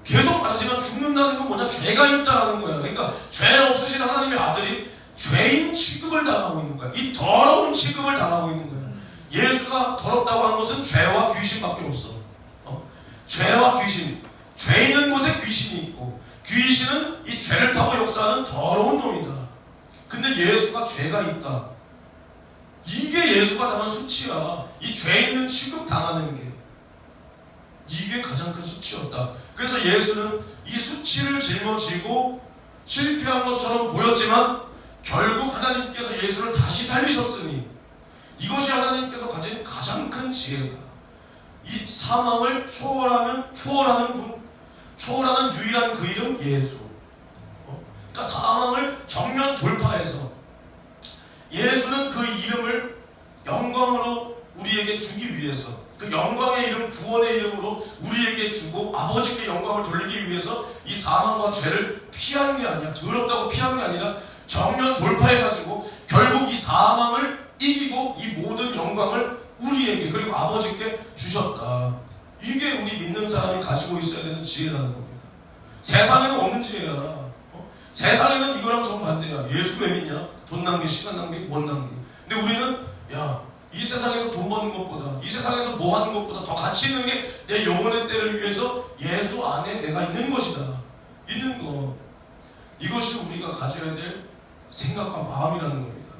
계속 말하지만 죽는다는 건 뭐냐? 죄가 있다라는 거야. 그러니까 죄 없으신 하나님의 아들이 죄인 취급을 당하고 있는 거야. 이 더러운 취급을 당하고 있는 거야. 예수가 더럽다고 한 것은 죄와 귀신밖에 없어. 죄와 귀신. 죄 있는 곳에 귀신이 있고 귀신은 이 죄를 타고 역사하는 더러운 놈이다. 근데 예수가 죄가 있다. 이게 예수가 당한 수치야. 이 죄 있는 취급 당하는 게. 이게 가장 큰 수치였다. 그래서 예수는 이 수치를 짊어지고 실패한 것처럼 보였지만 결국 하나님께서 예수를 다시 살리셨으니 이것이 하나님께서 가진 가장 큰 지혜다. 이 사망을 초월하는 분, 초월하는 유일한 그 이름 예수. 그러니까 사망을 정면 돌파해서 예수는 그 이름을 영광으로 우리에게 주기 위해서 그 영광의 이름, 구원의 이름으로 우리에게 주고 아버지께 영광을 돌리기 위해서 이 사망과 죄를 피한 게 아니야. 더럽다고 피한 게 아니라 정면 돌파해가지고 결국 이 사망을 이기고 이 모든 영광을 우리에게 그리고 아버지께 주셨다. 이게 우리 믿는 사람이 가지고 있어야 되는 지혜라는 겁니다. 세상에는 없는 지혜야. 세상에는 이거랑 정반대야. 예수 왜 믿냐? 돈 낭비, 시간 낭비, 원 낭비. 근데 우리는 이 세상에서 돈 버는 것보다, 이 세상에서 뭐 하는 것보다 더 가치 있는 게 내 영혼의 때를 위해서 예수 안에 내가 있는 것이다. 있는 거. 이것이 우리가 가져야 될 생각과 마음이라는 겁니다.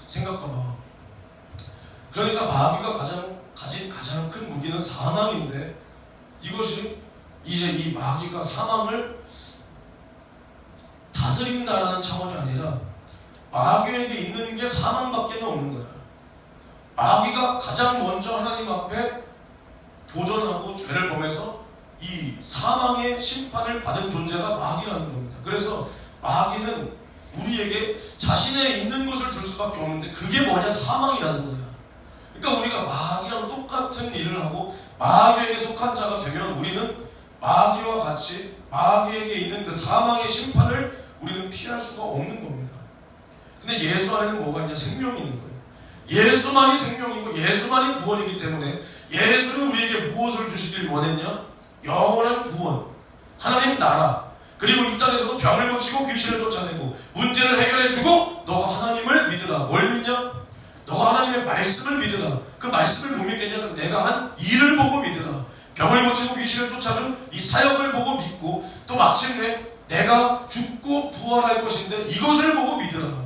생각과 마음. 그러니까 마귀가 가진 가장 큰 무기는 사망인데 이것이 이제 이 마귀가 사망을 다스린다라는 차원이 아니라 마귀에게 있는 게 사망밖에 없는 거야. 마귀가 가장 먼저 하나님 앞에 도전하고 죄를 범해서 이 사망의 심판을 받은 존재가 마귀라는 겁니다. 그래서 마귀는 우리에게 자신의 있는 것을 줄 수밖에 없는데 그게 뭐냐? 사망이라는 거야. 그러니까 우리가 마귀랑 똑같은 일을 하고 마귀에게 속한 자가 되면 우리는 마귀와 같이 마귀에게 있는 그 사망의 심판을 우리는 피할 수가 없는 겁니다. 근데 예수 안에는 뭐가 있냐? 생명이 있는 거예요. 예수만이 생명이고 예수만이 구원이기 때문에 예수는 우리에게 무엇을 주시길 원했냐? 영원한 구원, 하나님 나라, 그리고 이 땅에서도 병을 고치고 귀신을 쫓아내고 문제를 해결해주고 너가 하나님을 믿으라. 뭘 믿냐? 너가 하나님의 말씀을 믿으라. 그 말씀을 못 믿겠냐? 내가 한 일을 보고 믿으라. 병을 고치고 귀신을 쫓아준 이 사역을 보고 믿고 또 마침내 내가 죽고 부활할 것인데 이것을 보고 믿으라.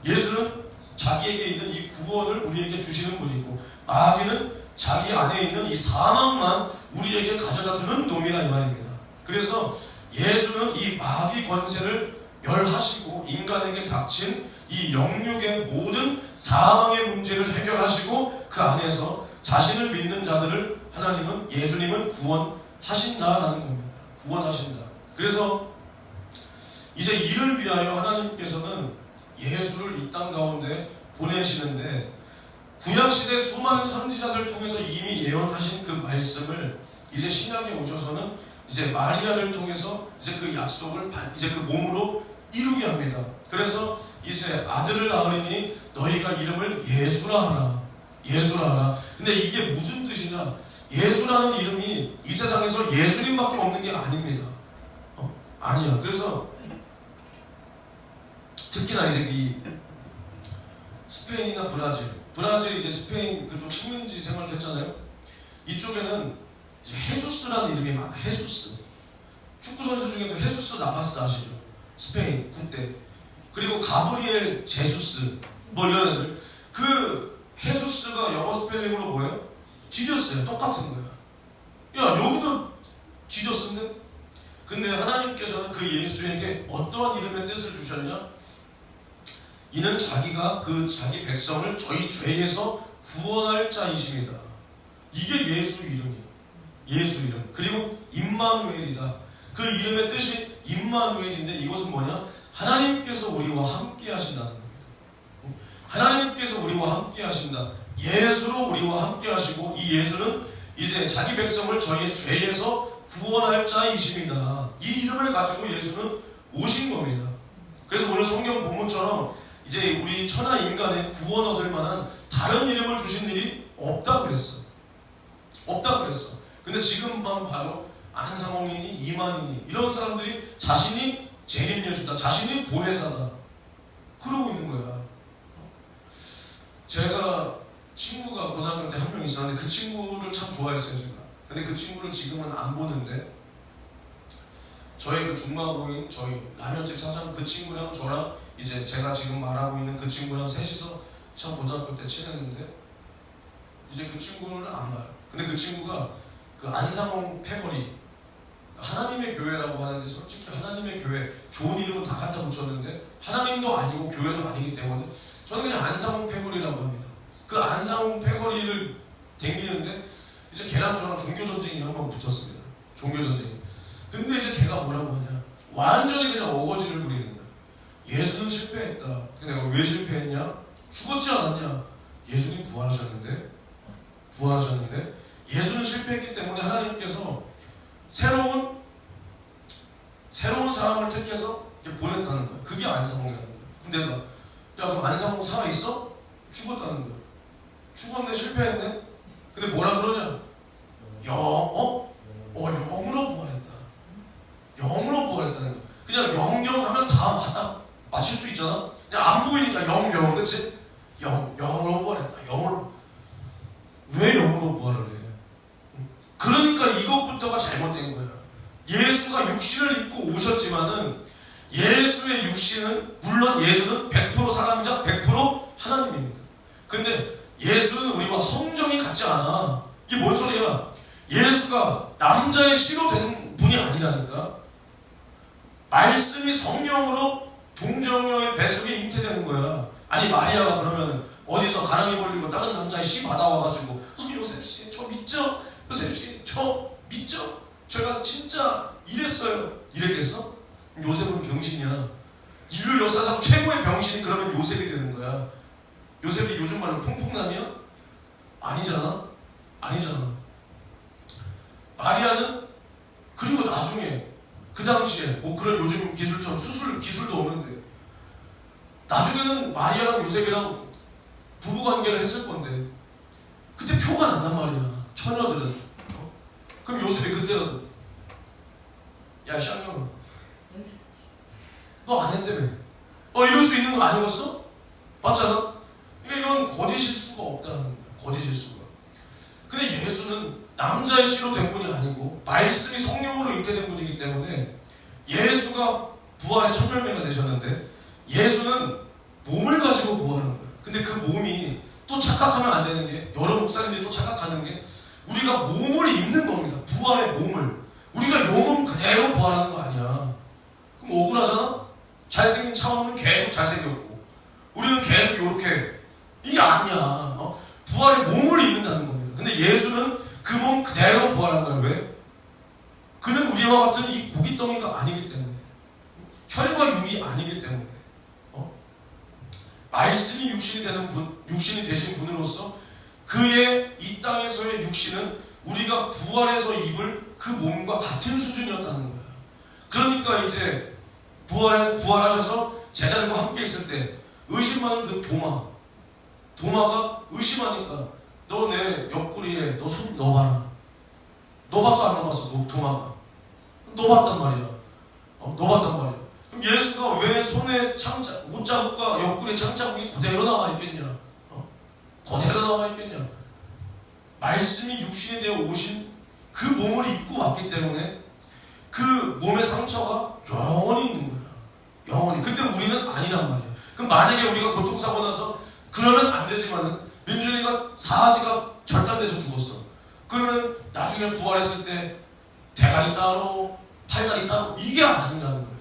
예수는 자기에게 있는 이 구원을 우리에게 주시는 분이고 마귀는 자기 안에 있는 이 사망만 우리에게 가져다주는 놈이라 이 말입니다. 그래서 예수는 이 마귀 권세를 멸하시고 인간에게 닥친 이 영육의 모든 사망의 문제를 해결하시고 그 안에서 자신을 믿는 자들을 하나님은 예수님은 구원하신다라는 겁니다. 구원하신다. 그래서 이제 이를 위하여 하나님께서는 예수를 이 땅 가운데 보내시는데 구약시대 수많은 선지자들을 통해서 이미 예언하신 그 말씀을 이제 신약에 오셔서는 이제 마리아를 통해서 이제 그 약속을 이제 그 몸으로 이루게 합니다. 그래서 이제 아들을 낳으리니 너희가 이름을 예수라 하라. 예수라 하라. 근데 이게 무슨 뜻이냐? 예수라는 이름이 이 세상에서 예수님밖에 없는 게 아닙니다. 아니야. 그래서 특히나 이제 이 스페인이나 브라질이 이제 스페인 그쪽 식민지 생활했잖아요. 이쪽에는 이제 헤수스라는 이름이 많아. 헤수스. 축구 선수 중에도 헤수스 나바스 아시죠? 스페인 국대. 그리고 가브리엘 제수스 뭐 이런 애들. 그 헤수스가 영어 스펠링으로 뭐예요? 지저스예요. 똑같은 거야. 야, 여기도 지저스인데? 근데 하나님께서는 그 예수에게 어떠한 이름의 뜻을 주셨냐? 이는 자기가 그 자기 백성을 저희 죄에서 구원할 자이십니다. 이게 예수 이름이에요. 예수 이름. 그리고 임마누엘이다. 그 이름의 뜻이 임마누엘인데 이것은 뭐냐? 하나님께서 우리와 함께 하신다는 겁니다. 하나님께서 우리와 함께 하신다. 예수로 우리와 함께 하시고 이 예수는 이제 자기 백성을 저희의 죄에서 구원할 자이십니다. 이 이름을 가지고 예수는 오신 겁니다. 그래서 오늘 성경 본문처럼 이제 우리 천하 인간의 구원 얻을 만한 다른 이름을 주신 일이 없다 그랬어. 없다 그랬어. 근데 지금만 봐도 안상홍이니 이만희니 이런 사람들이 자신이 재림예수다, 자신이 보혜사다 그러고 있는 거야. 제가 친구가 고등학교 때 한 명 있었는데 그 친구를 참 좋아했어요 제가. 근데 그 친구를 지금은 안 보는데 저희 그 중마고인 저희 라면집 사장 그 친구랑 저랑 이제 제가 지금 말하고 있는 그 친구랑 셋이서 참 고등학교 때 친했는데 이제 그 친구는 안 봐요. 근데 그 친구가 그 안상홍 패거리 하나님의 교회라고 하는데 솔직히 하나님의 교회 좋은 이름은 다 갖다 붙였는데 하나님도 아니고 교회도 아니기 때문에 저는 그냥 안상홍 패거리라고 합니다. 그 안상홍 패거리를 댕기는데 이제 걔랑 저랑 종교전쟁이 한번 붙었습니다. 종교전쟁이. 근데 이제 걔가 뭐라고 하냐? 완전히 그냥 어거지를 부리는 거야. 예수는 실패했다. 근데 내가 왜 실패했냐? 죽었지 않았냐? 예수님 부활하셨는데? 부활하셨는데? 예수는 실패했기 때문에 하나님께서 새로운 사람을 택해서 이렇게 보냈다는 거야. 그게 안상홍이라는 거야. 근데 내가 야 그럼 안상홍 살아있어? 죽었다는 거야. 죽었네? 실패했네? 근데 뭐라 그러냐? 영으로 부활했다. 영으로 부활했다는 거야. 그냥 영하면 다 맞힐 수 있잖아? 그냥 안 보이니까 영, 그치? 영으로 부활했다. 영으로. 왜 영으로 부활을 해? 그러니까 이것부터가 잘못된 거야. 예수가 육신을 입고 오셨지만은 예수의 육신은 물론 예수는 100% 사람이자 100% 하나님입니다. 근데 예수는 우리와 성정이 같지 않아. 이게 뭔 소리야? 예수가 남자의 씨로 된 분이 아니라니까. 말씀이 성령으로 동정녀의 뱃속에 잉태되는 거야. 아니 마리아가 그러면 어디서 가랑이 걸리고 다른 남자의 씨 받아와가지고 요셉씨 저 믿죠? 요셉씨 저 믿죠? 제가 진짜 이랬어요. 이랬겠어? 요셉은 병신이야. 인류 역사상 최고의 병신이 그러면 요셉이 되는 거야. 요셉이 요즘 말로 퐁퐁남이야? 아니잖아. 마리아는 그리고 나중에 그 당시에 뭐 그런 요즘 기술처럼 수술 기술도 없는데 나중에는 마리아랑 요셉이랑 부부관계를 했을 건데 그때 표가 난단 말이야. 처녀들은. 그럼 요셉이 그때는 야 샹영아 너 안 했다며. 이럴 수 있는 거 아니었어? 맞잖아? 그러니까 이건 거짓일 수가 없다는 거야. 거짓일 수가. 근데 예수는 남자의 씨로 된 분이 아니고 말씀이 성령으로 잉태된 분이기 때문에 예수가 부활의 첫 열매가 되셨는데 예수는 몸을 가지고 부활한 거예요. 근데 그 몸이 또 착각하면 안 되는 게 여러 목사님들이 또 착각하는 게 우리가 몸을 입는 겁니다. 부활의 몸을. 우리가 영혼 그대로 부활하는 거 아니야. 그럼 억울하잖아? 잘생긴 차원은 계속 잘생겼고 우리는 계속 이렇게 이게 아니야. 부활의 몸을 입는다는 겁니다. 근데 예수는 그 몸 그대로 부활한 거야. 왜? 그는 우리와 같은 이 고깃덩이가 아니기 때문에 혈과 육이 아니기 때문에 말씀이 육신이 되신 분으로서 그의 이 땅에서의 육신은 우리가 부활해서 입을 그 몸과 같은 수준이었다는 거예요. 그러니까 이제 부활하셔서 제자들과 함께 있을 때 의심하는 그 도마가 의심하니까 너 내 옆구리에 너 손 넣어봐라. 넣어봤어 안 넣어봤어? 도마가 넣어봤단 말이야. 넣어봤단 말이야. 그럼 예수가 왜 손에 못자국과 옆구리에 창자국이 그대로 남아있겠냐? 그대로 남아있겠냐? 말씀이 육신이 되어 오신 그 몸을 입고 왔기 때문에 그 몸의 상처가 영원히 있는 거야. 영원히. 근데 우리는 아니란 말이야. 그럼 만약에 우리가 교통사고 나서 그러면 안 되지만은 민준이가 사지가 절단돼서 죽었어. 그러면 나중에 부활했을 때 대가리 따로 팔다리 따로 이게 아니라는 거야.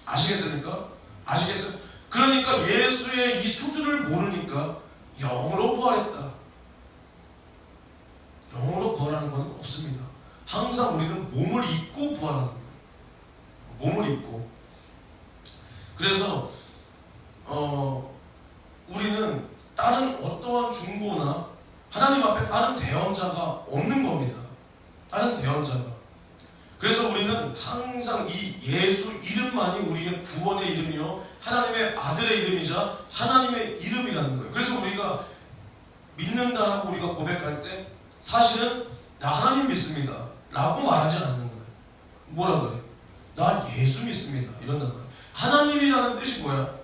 아시겠습니까? 아시겠어요? 그러니까 예수의 이 수준을 모르니까 영으로 부활했다. 영으로 부활하는 건 없습니다. 항상 우리는 몸을 입고 부활하는 거예요. 몸을 입고. 그래서 우리는 다른 어떠한 중보나 하나님 앞에 다른 대언자가 없는 겁니다. 다른 대언자가. 그래서 우리는 항상 이 예수 이름만이 우리의 구원의 이름이요 하나님의 아들의 이름이자 하나님의 이름이라는 거예요. 그래서 우리가 믿는다라고 우리가 고백할 때 사실은 나 하나님 믿습니다 라고 말하지 않는 거예요. 뭐라 그래? 나 예수 믿습니다 이런단 말이에요. 하나님이라는 뜻이 뭐야?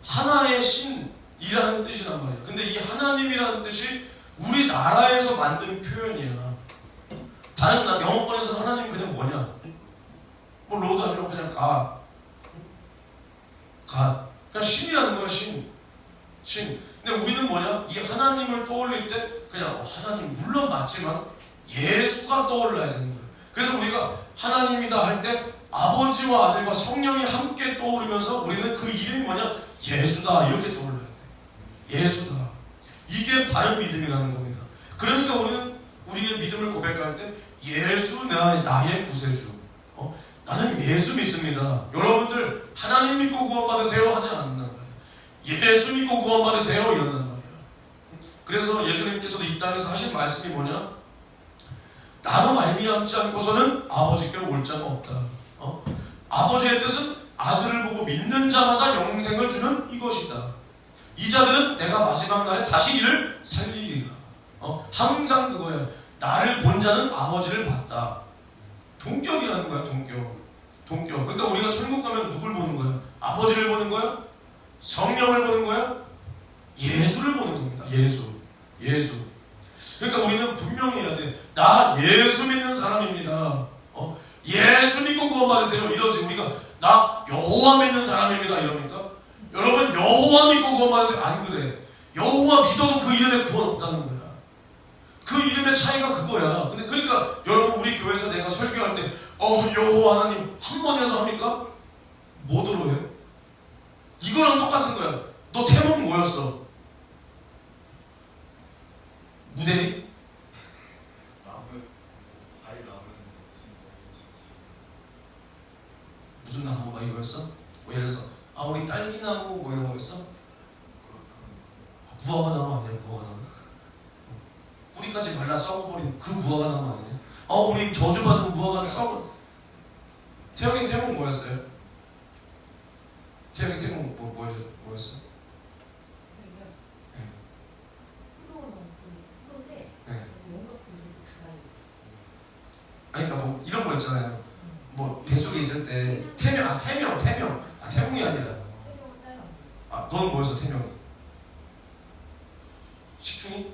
하나의 신이라는 뜻이란 말이에요. 근데 이 하나님이라는 뜻이 우리나라에서 만든 표현이야. 다른 영어권에서는 하나님 그냥 뭐냐? 뭐 로드 아니면 그냥 갓. 그냥 신이라는 거야, 신. 근데 우리는 뭐냐? 이 하나님을 떠올릴 때 그냥 하나님 물론 맞지만 예수가 떠올라야 되는 거예요. 그래서 우리가 하나님이다 할 때 아버지와 아들과 성령이 함께 떠오르면서 우리는 그 이름이 뭐냐? 예수다 이렇게 떠올라야 돼. 예수다. 이게 바른 믿음이라는 겁니다. 그러니까 우리는 우리의 믿음을 고백할 때 예수 나의 구세주. 나는 예수 믿습니다. 여러분들 하나님 믿고 구원받으세요 하지 않는단 말이에요. 예수 믿고 구원받으세요 이런단 말이에요. 그래서 예수님께서도 이 땅에서 하신 말씀이 뭐냐? 나로 말미암지 않고서는 아버지께로 올 자가 없다. 아버지의 뜻은 아들을 보고 믿는 자마다 영생을 주는 이것이다. 이 자들은 내가 마지막 날에 다시 이를 살리리라. 항상 그거야. 나를 본 자는 아버지를 봤다. 동격이라는 거야. 동격. 그러니까 우리가 천국 가면 누굴 보는 거야? 아버지를 보는 거야? 성령을 보는 거야? 예수를 보는 겁니다. 예수. 그러니까 우리는 분명히 해야 돼. 나 예수 믿는 사람입니다. 예수 믿고 구원받으세요 이러지. 우리가 나 여호와 믿는 사람입니다 이러니까 여러분 여호와 믿고 구원받으세요 안 그래. 여호와 믿어도 그 이름에 구원 없다는 거야. 그 이름의 차이가 그거야. 근데 그러니까 여러분 우리 교회에서 내가 설교할 때 여호와 하나님 한 번이라도 합니까? 뭐더러 해? 이거랑 똑같은 거야. 너 태몽 뭐였어? 무대리? 무슨 나무 막 이거였어? 뭐 예를 들어서 우리 딸기나무 뭐 이런 거였어? 무화과나무 아니야? 무화과나무? 뿌리까지 말라 썩어버린 그 무화과나무 아니냐? 우리 저주받은 무화과 썩은 태영이 태몽 뭐였어요? 태영이 태몽 뭐였어? 아니 그러니까 뭐 이런 거 있잖아요. 뭐 뱃속에 있을 때 태명이 아니라 너는 뭐였어? 태명이 식중이?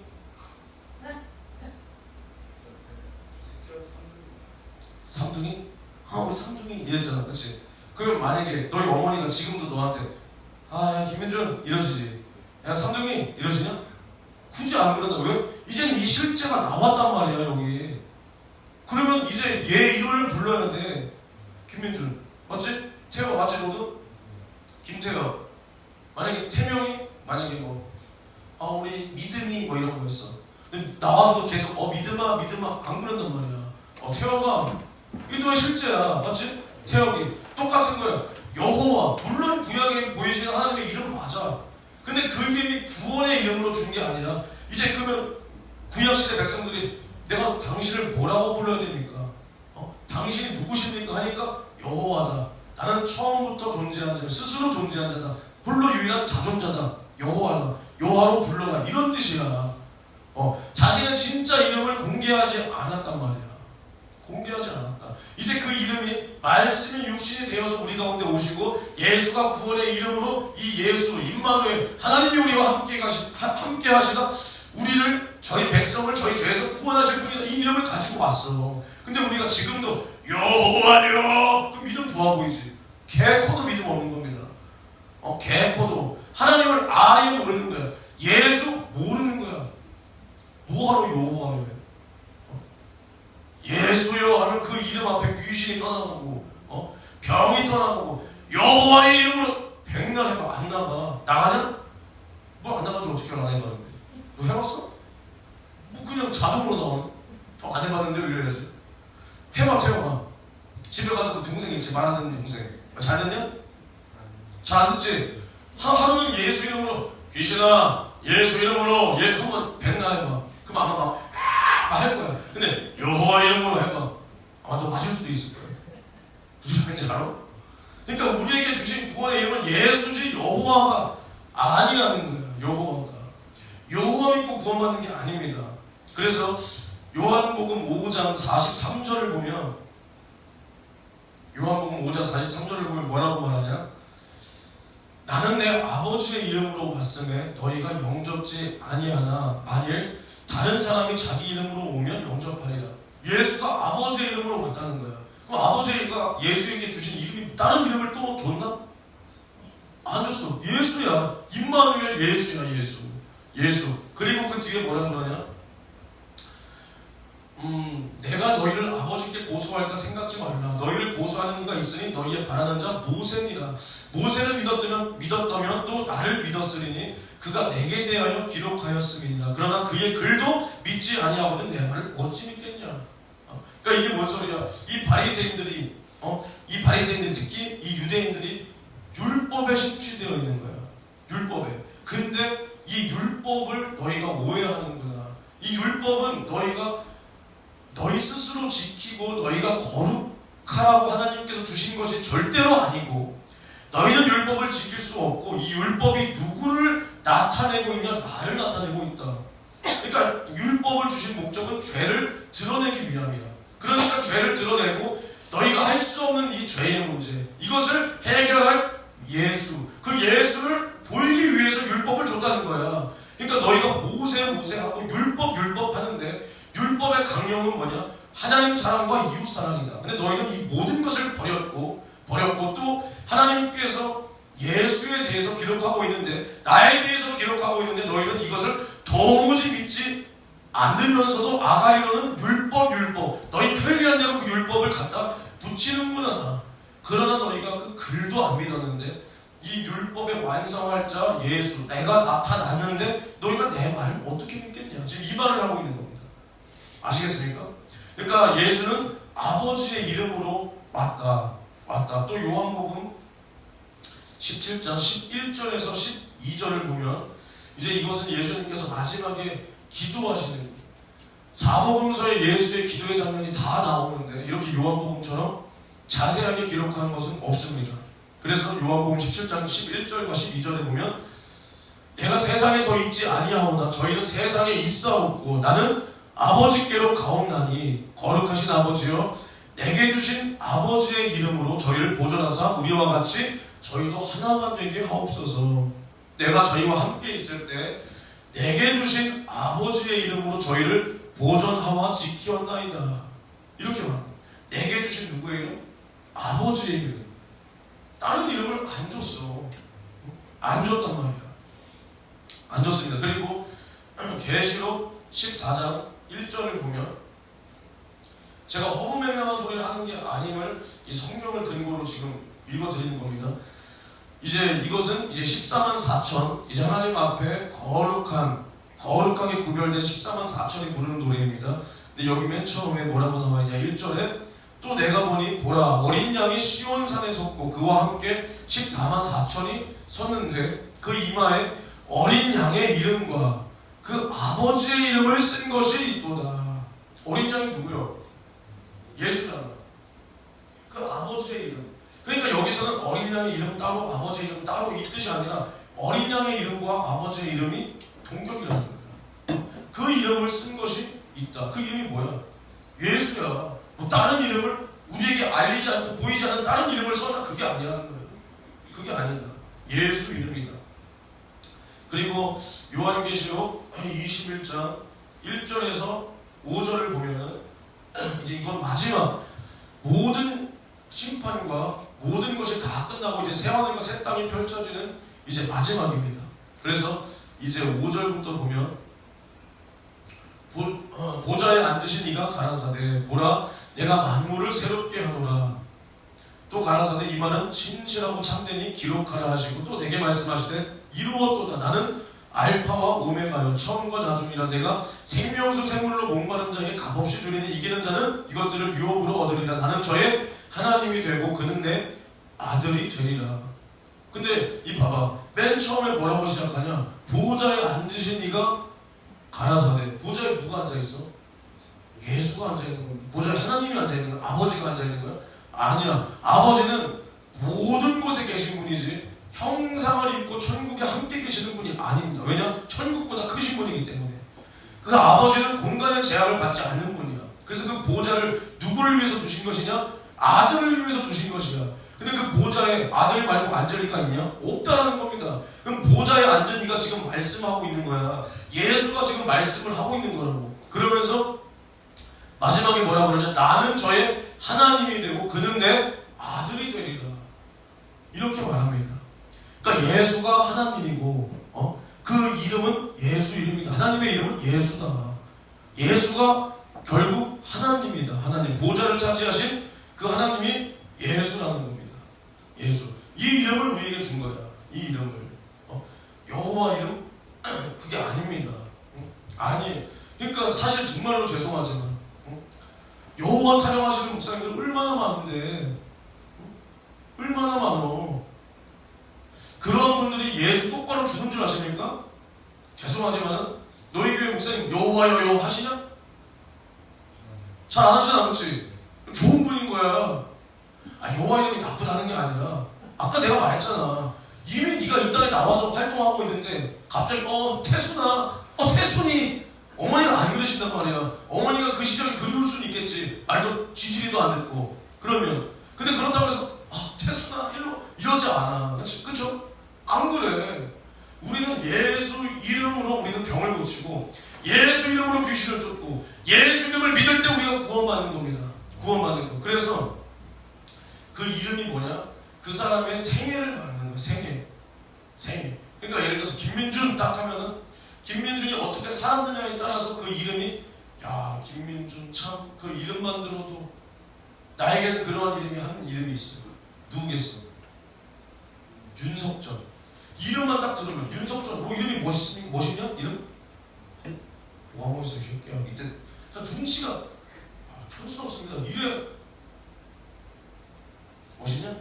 삼둥이? 우리 삼둥이 이랬잖아. 그치? 그러면 만약에 너희 어머니가 지금도 너한테 야 김민준 이러시지. 야 삼둥이 이러시냐? 굳이 안 그러다. 왜? 이제는 이 실제가 나왔단 말이야 여기. 그러면 이제 얘 이름을 불러야 돼. 김민준 맞지? 태호 맞지 너도? 김태호. 만약에 태명이 만약에 우리 믿음이 뭐 이런 거였어. 근데 나와서도 계속 믿음아 안 그런단 말이야. 태호가 이 너의 실제야. 맞지? 태호이 똑같은 거야. 여호와 물론 구약에 보이시는 하나님의 이름 맞아. 근데 그 이름이 구원의 이름으로 준 게 아니라 이제 그러면 구약시대 백성들이 내가 당신을 뭐라고 불러야 됩니까? 당신이 누구십니까? 하니까 여호와다. 나는 처음부터 존재한 자, 스스로 존재한 자다. 홀로 유일한 자존자다. 여호와다. 여호와로 불러라. 이런 뜻이야. 자신은 진짜 이름을 공개하지 않았단 말이야. 공개하지 않았다. 이제 그 이름이 말씀이 육신이 되어서 우리 가운데 오시고 예수가 구원의 이름으로 이 예수 임마누엘 하나님이 우리와 함께 하시다 우리를 저희 백성을 저희 죄에서 구원하실 분이다. 이 이름을 가지고 왔어. 근데 우리가 지금도 여호와여 그 믿음 좋아 보이지. 개코도 믿음 없는 겁니다. 개코도 하나님을 아예 모르는 거야. 예수 모르는 거야. 뭐하러 여호와여 해? 예수여 하면 그 이름 앞에 귀신이 떠나가고 병이 떠나가고 여호와의 이름으로 백날 해봐. 안 나가. 나가냐? 뭐 안 나가지 어떻게 안 해봤는데. 너 해봤어? 뭐 그냥 자동으로 나오네. 저 안 해봤는데 이래야지. 해봐 태영아. 집에 가서 그 동생 있지. 말 안 듣는 동생. 잘 듣냐? 잘 안 듣지? 하루는 예수 이름으로 귀신아 예수 이름으로 한번 백날 해봐. 그럼 아마 막 할 거야. 근데 여호와 이름으로 해봐. 아마 너 맞을 수도 있을 거야. 무슨 말인지 알아? 그러니까 우리에게 주신 구원의 이름은 예수지 여호와가 아니라는 거야. 여호와가. 여호와 믿고 구원받는 게 아닙니다. 그래서 요한복음 5장 43절을 보면 요한복음 5장 43절을 보면 뭐라고 말하냐? 나는 내 아버지의 이름으로 왔음에 너희가 영접지 아니하나 만일 다른 사람이 자기 이름으로 오면 영접하리라. 예수가 아버지의 이름으로 왔다는 거야. 그럼 아버지가 예수에게 주신 이름이 다른 이름을 또 줬나? 안 줬어. 예수야. 임마누엘 예수야. 예수. 그리고 그 뒤에 뭐라 그러냐? 내가 너희를 아버지께 고소할까 생각지 말라. 너희를 고소하는 이가 있으니 너희의 바라는 자 모세니라. 모세를 믿었다면 또 나를 믿었으리니 그가 내게 대하여 기록하였음이니라. 그러나 그의 글도 믿지 아니하거든 내 말을 어찌 믿겠냐. 그러니까 이게 뭔 소리야. 이 바리새인들이 특히 이 유대인들이 율법에 심취되어 있는 거야. 율법에. 근데 이 율법을 너희가 오해하는구나. 이 율법은 너희 스스로 지키고 너희가 거룩하라고 하나님께서 주신 것이 절대로 아니고 너희는 율법을 지킬 수 없고 이 율법이 누구를 나타내고 있냐? 나를 나타내고 있다. 그러니까 율법을 주신 목적은 죄를 드러내기 위함이야. 그러니까 죄를 드러내고 너희가 할 수 없는 이 죄의 문제 이것을 해결할 예수 그 예수를 보이기 위해서 율법을 줬다는 거야. 그러니까 너희가 모세하고 율법 하는데 율법의 강령은 뭐냐? 하나님 사랑과 이웃 사랑이다. 근데 너희는 이 모든 것을 버렸고 또 하나님께서 예수에 대해서 기록하고 있는데 나에 대해서 기록하고 있는데 너희는 이것을 도무지 믿지 않으면서도 아가리로는 율법 너희 편리한 대로 그 율법을 갖다 붙이는구나. 그러나 너희가 그 글도 안 믿었는데 이 율법의 완성할 자 예수 내가 나타났는데 너희가 내 말을 어떻게 믿겠냐. 지금 이 말을 하고 있는 겁니다. 아시겠습니까? 그러니까 예수는 아버지의 이름으로 왔다. 또 요한복음 17장 11절에서 12절을 보면 이제 이것은 예수님께서 마지막에 기도하시는 사복음서에 예수의 기도의 장면이 다 나오는데 이렇게 요한복음처럼 자세하게 기록한 것은 없습니다. 그래서 요한복음 17장 11절과 12절에 보면 내가 세상에 더 있지 아니하오나 저희는 세상에 있사옵고 나는 아버지께로 가옵나니 거룩하신 아버지여 내게 주신 아버지의 이름으로 저희를 보존하사 우리와 같이 저희도 하나가 되게 하옵소서. 내가 저희와 함께 있을 때 내게 주신 아버지의 이름으로 저희를 보존하와 지키었나이다. 이렇게 말합니다. 내게 주신 누구의 이름? 아버지의 이름. 다른 이름을 안 줬어. 안 줬단 말이야. 안 줬습니다. 그리고 계시록 14장 1절을 보면 제가 허무맹랑한 소리를 하는 게 아님을 이 성경을 근거로 지금 읽어드리는 겁니다. 이제 이것은 이제 14만 4천 이제 하나님 앞에 거룩하게 구별된 14만 4천이 부르는 노래입니다. 근데 여기 맨 처음에 뭐라고 나와있냐. 1절에 또 내가 보니 보라 어린 양이 시온산에 섰고 그와 함께 14만 4천이 섰는데 그 이마에 어린 양의 이름과 그 아버지의 이름을 쓴 것이 있도다. 어린 양이 누구요? 예수잖아. 그 아버지의 이름. 그러니까 여기서는 어린 양의 이름 따로 아버지의 이름 따로 이 뜻이 아니라 어린 양의 이름과 아버지의 이름이 동격이라는 거예요. 그 이름을 쓴 것이 있다. 그 이름이 뭐야? 예수야. 뭐 다른 이름을 우리에게 알리지 않고 보이지 않는 다른 이름을 써라. 그게 아니라는 거예요. 그게 아니다. 예수 이름이다. 그리고 요한계시록 21장 1절에서 5절을 보면은 이제 이건 마지막 모든 심판과 모든 것이 다 끝나고 이제 새하늘과 새 땅이 펼쳐지는 이제 마지막입니다. 그래서 이제 5절부터 보면 보좌에 앉으신 이가 가라사대 보라 내가 만물을 새롭게 하노라. 또 가라사대 이 말은 진실하고 참되니 기록하라 하시고 또 내게 말씀하시되 이루었도다. 나는 알파와 오메가요 처음과 나중이라. 내가 생명수 샘물로 목마른 자에게 값없이 주리니 이기는 자는 이것들을 유업으로 얻으리라. 나는 저의 하나님이 되고 그는 내 아들이 되리라. 근데 이 봐봐, 맨 처음에 뭐라고 시작하냐? 보좌에 앉으신 이가 가라사대. 보좌에 누가 앉아있어? 예수가 앉아있는 겁니다. 보좌에 하나님이 앉아있는 거야? 아버지가 앉아있는 거야? 아니야. 아버지는 모든 곳에 계신 분이지 형상을 입고 천국에 함께 계시는 분이 아닙니다. 왜냐? 천국보다 크신 분이기 때문에. 그 아버지는 공간의 제약을 받지 않는 분이야. 그래서 그 보좌를 누구를 위해서 주신 것이냐? 아들을 위해서 주신 것이야. 근데 그 보좌에 아들 말고 앉을 리가 있냐? 없다라는 겁니다. 그럼 보좌에 앉은 이가 지금 말씀하고 있는 거야. 예수가 지금 말씀을 하고 있는 거라고. 그러면서 마지막에 뭐라고 그러냐? 나는 저의 하나님이 되고 그는 내 아들이 되리라. 이렇게 말합니다. 그러니까 예수가 하나님이고 그 이름은 예수 이름이다. 하나님의 이름은 예수다. 예수가 결국 하나님이다. 하나님 보좌를 차지하신 그 하나님이 예수라는 겁니다. 예수. 이 이름을 우리에게 준 거야. 이 이름을. 여호와 이름? 그게 아닙니다. 아니. 그러니까 사실 정말로 죄송하지만 여호와 타령하시는 목사님들 얼마나 많은데 얼마나 많어. 그런 분들이 예수 똑바로 주는 줄 아십니까? 죄송하지만 너희 교회 목사님 여호와여 여호와 하시냐? 잘 안 하시지 않았지? 좋은 분인 거야. 여호와 이름이 나쁘다는 게 아니라 아까 내가 말했잖아. 이미 네가 이 땅에 나와서 활동하고 있는데 갑자기 태순이 어머니가 안 그러신단 말이야. 어머니가 그 시절이 그리울 수는 있겠지. 말도 지지리도 안 듣고. 그러면 근데 그렇다고 해서 태순아 일로 이러지 않아. 그쵸? 안 그래. 우리는 예수 이름으로 우리는 병을 고치고 예수 이름으로 귀신을 쫓고 예수 이름을 믿을 때 우리가 구원받는 겁니다. 구원받는 거. 그래서 그 이름이 뭐냐? 그 사람의 생애를 말하는 거야. 생애. 그러니까 예를 들어서 김민준 딱 하면은 김민준이 어떻게 살았느냐에 따라서 그 이름이 김민준 참 그 이름만 들어도 나에게는 그러한 이름이 한 이름이 있어요. 누구겠어? 윤석전. 이름만 딱 들으면 윤석전. 이름이 멋있냐? 이름? 뭐하고 있어 이 새끼야. 이때 눈치가 촌스럽습니다. 이래 멋있냐?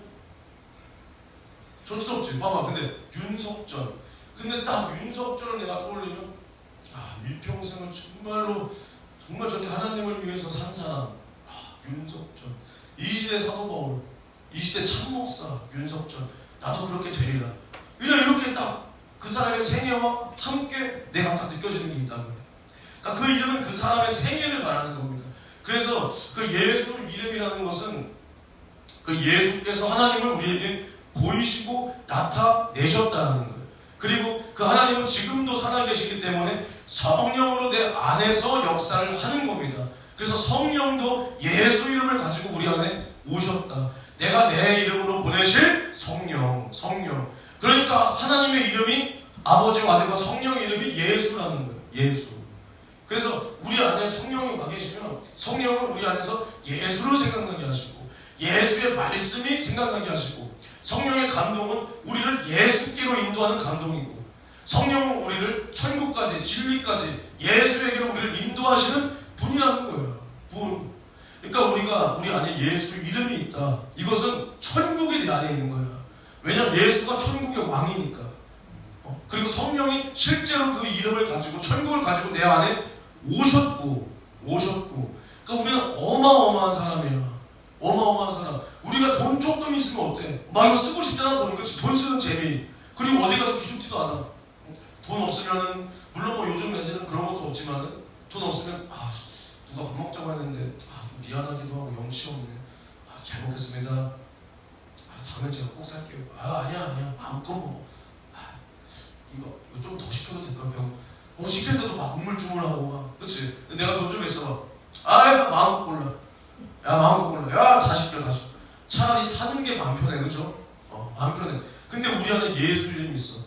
촌스럽지. 봐봐. 근데 윤석전. 근데 딱 윤석전을 내가 떠올리면 일평생을 정말 저렇게 하나님을 위해서 산 사람 윤석전. 이 시대 사도 바울, 이 시대 참목사 윤석전. 나도 그렇게 되리라. 그냥 이렇게 딱 그 사람의 생애와 함께 내가 딱 느껴지는 게 있다는 거예요. 그러니까 그 이름은 그 사람의 생애를 말하는 겁니다. 그래서 그 예수 이름이라는 것은 그 예수께서 하나님을 우리에게 보이시고 나타내셨다는 거예요. 그리고 그 하나님은 지금도 살아계시기 때문에 성령으로 내 안에서 역사를 하는 겁니다. 그래서 성령도 예수 이름을 가지고 우리 안에 오셨다. 내가 내 이름으로 보내실 성령. 그러니까 하나님의 이름이 아버지와 아들과 성령의 이름이 예수라는 거예요. 예수. 그래서 우리 안에 성령이 와 계시면 성령은 우리 안에서 예수를 생각나게 하시고 예수의 말씀이 생각나게 하시고 성령의 감동은 우리를 예수께로 인도하는 감동이고 성령은 우리를 천국까지 진리까지 예수에게로 우리를 인도하시는 분이라는 거예요. 분. 그러니까 우리 안에 예수 이름이 있다. 이것은 천국이 내 안에 있는 거야. 왜냐하면 예수가 천국의 왕이니까. 그리고 성령이 실제로 그 이름을 가지고 천국을 가지고 내 안에 오셨고 그러니까 우리는 어마어마한 사람이야. 어마어마한 사람. 우리가 돈 조금 있으면 어때? 막 이거 쓰고 싶잖아, 돈. 그치? 돈 쓰는 재미. 그리고 어디 가서 기죽지도 않아. 돈 없으면은, 물론 뭐 요즘 애들은 그런 것도 없지만은, 돈 없으면, 누가 밥 먹자고 했는데, 좀 미안하기도 하고, 염치 없네. 잘 먹겠습니다. 다음에 제가 꼭 살게요. 아니야. 마음껏 먹어. 이거 좀 더 시켜도 될까? 시켰는데도 막 우물쭈물하고 막. 그치? 내가 돈 좀 있어. 마음껏 골라. 마음껏 골라. 다 시켜. 차라리 사는 게 마음 편해. 그죠? 마음 편해. 근데 우리 안에 예수 이름이 있어.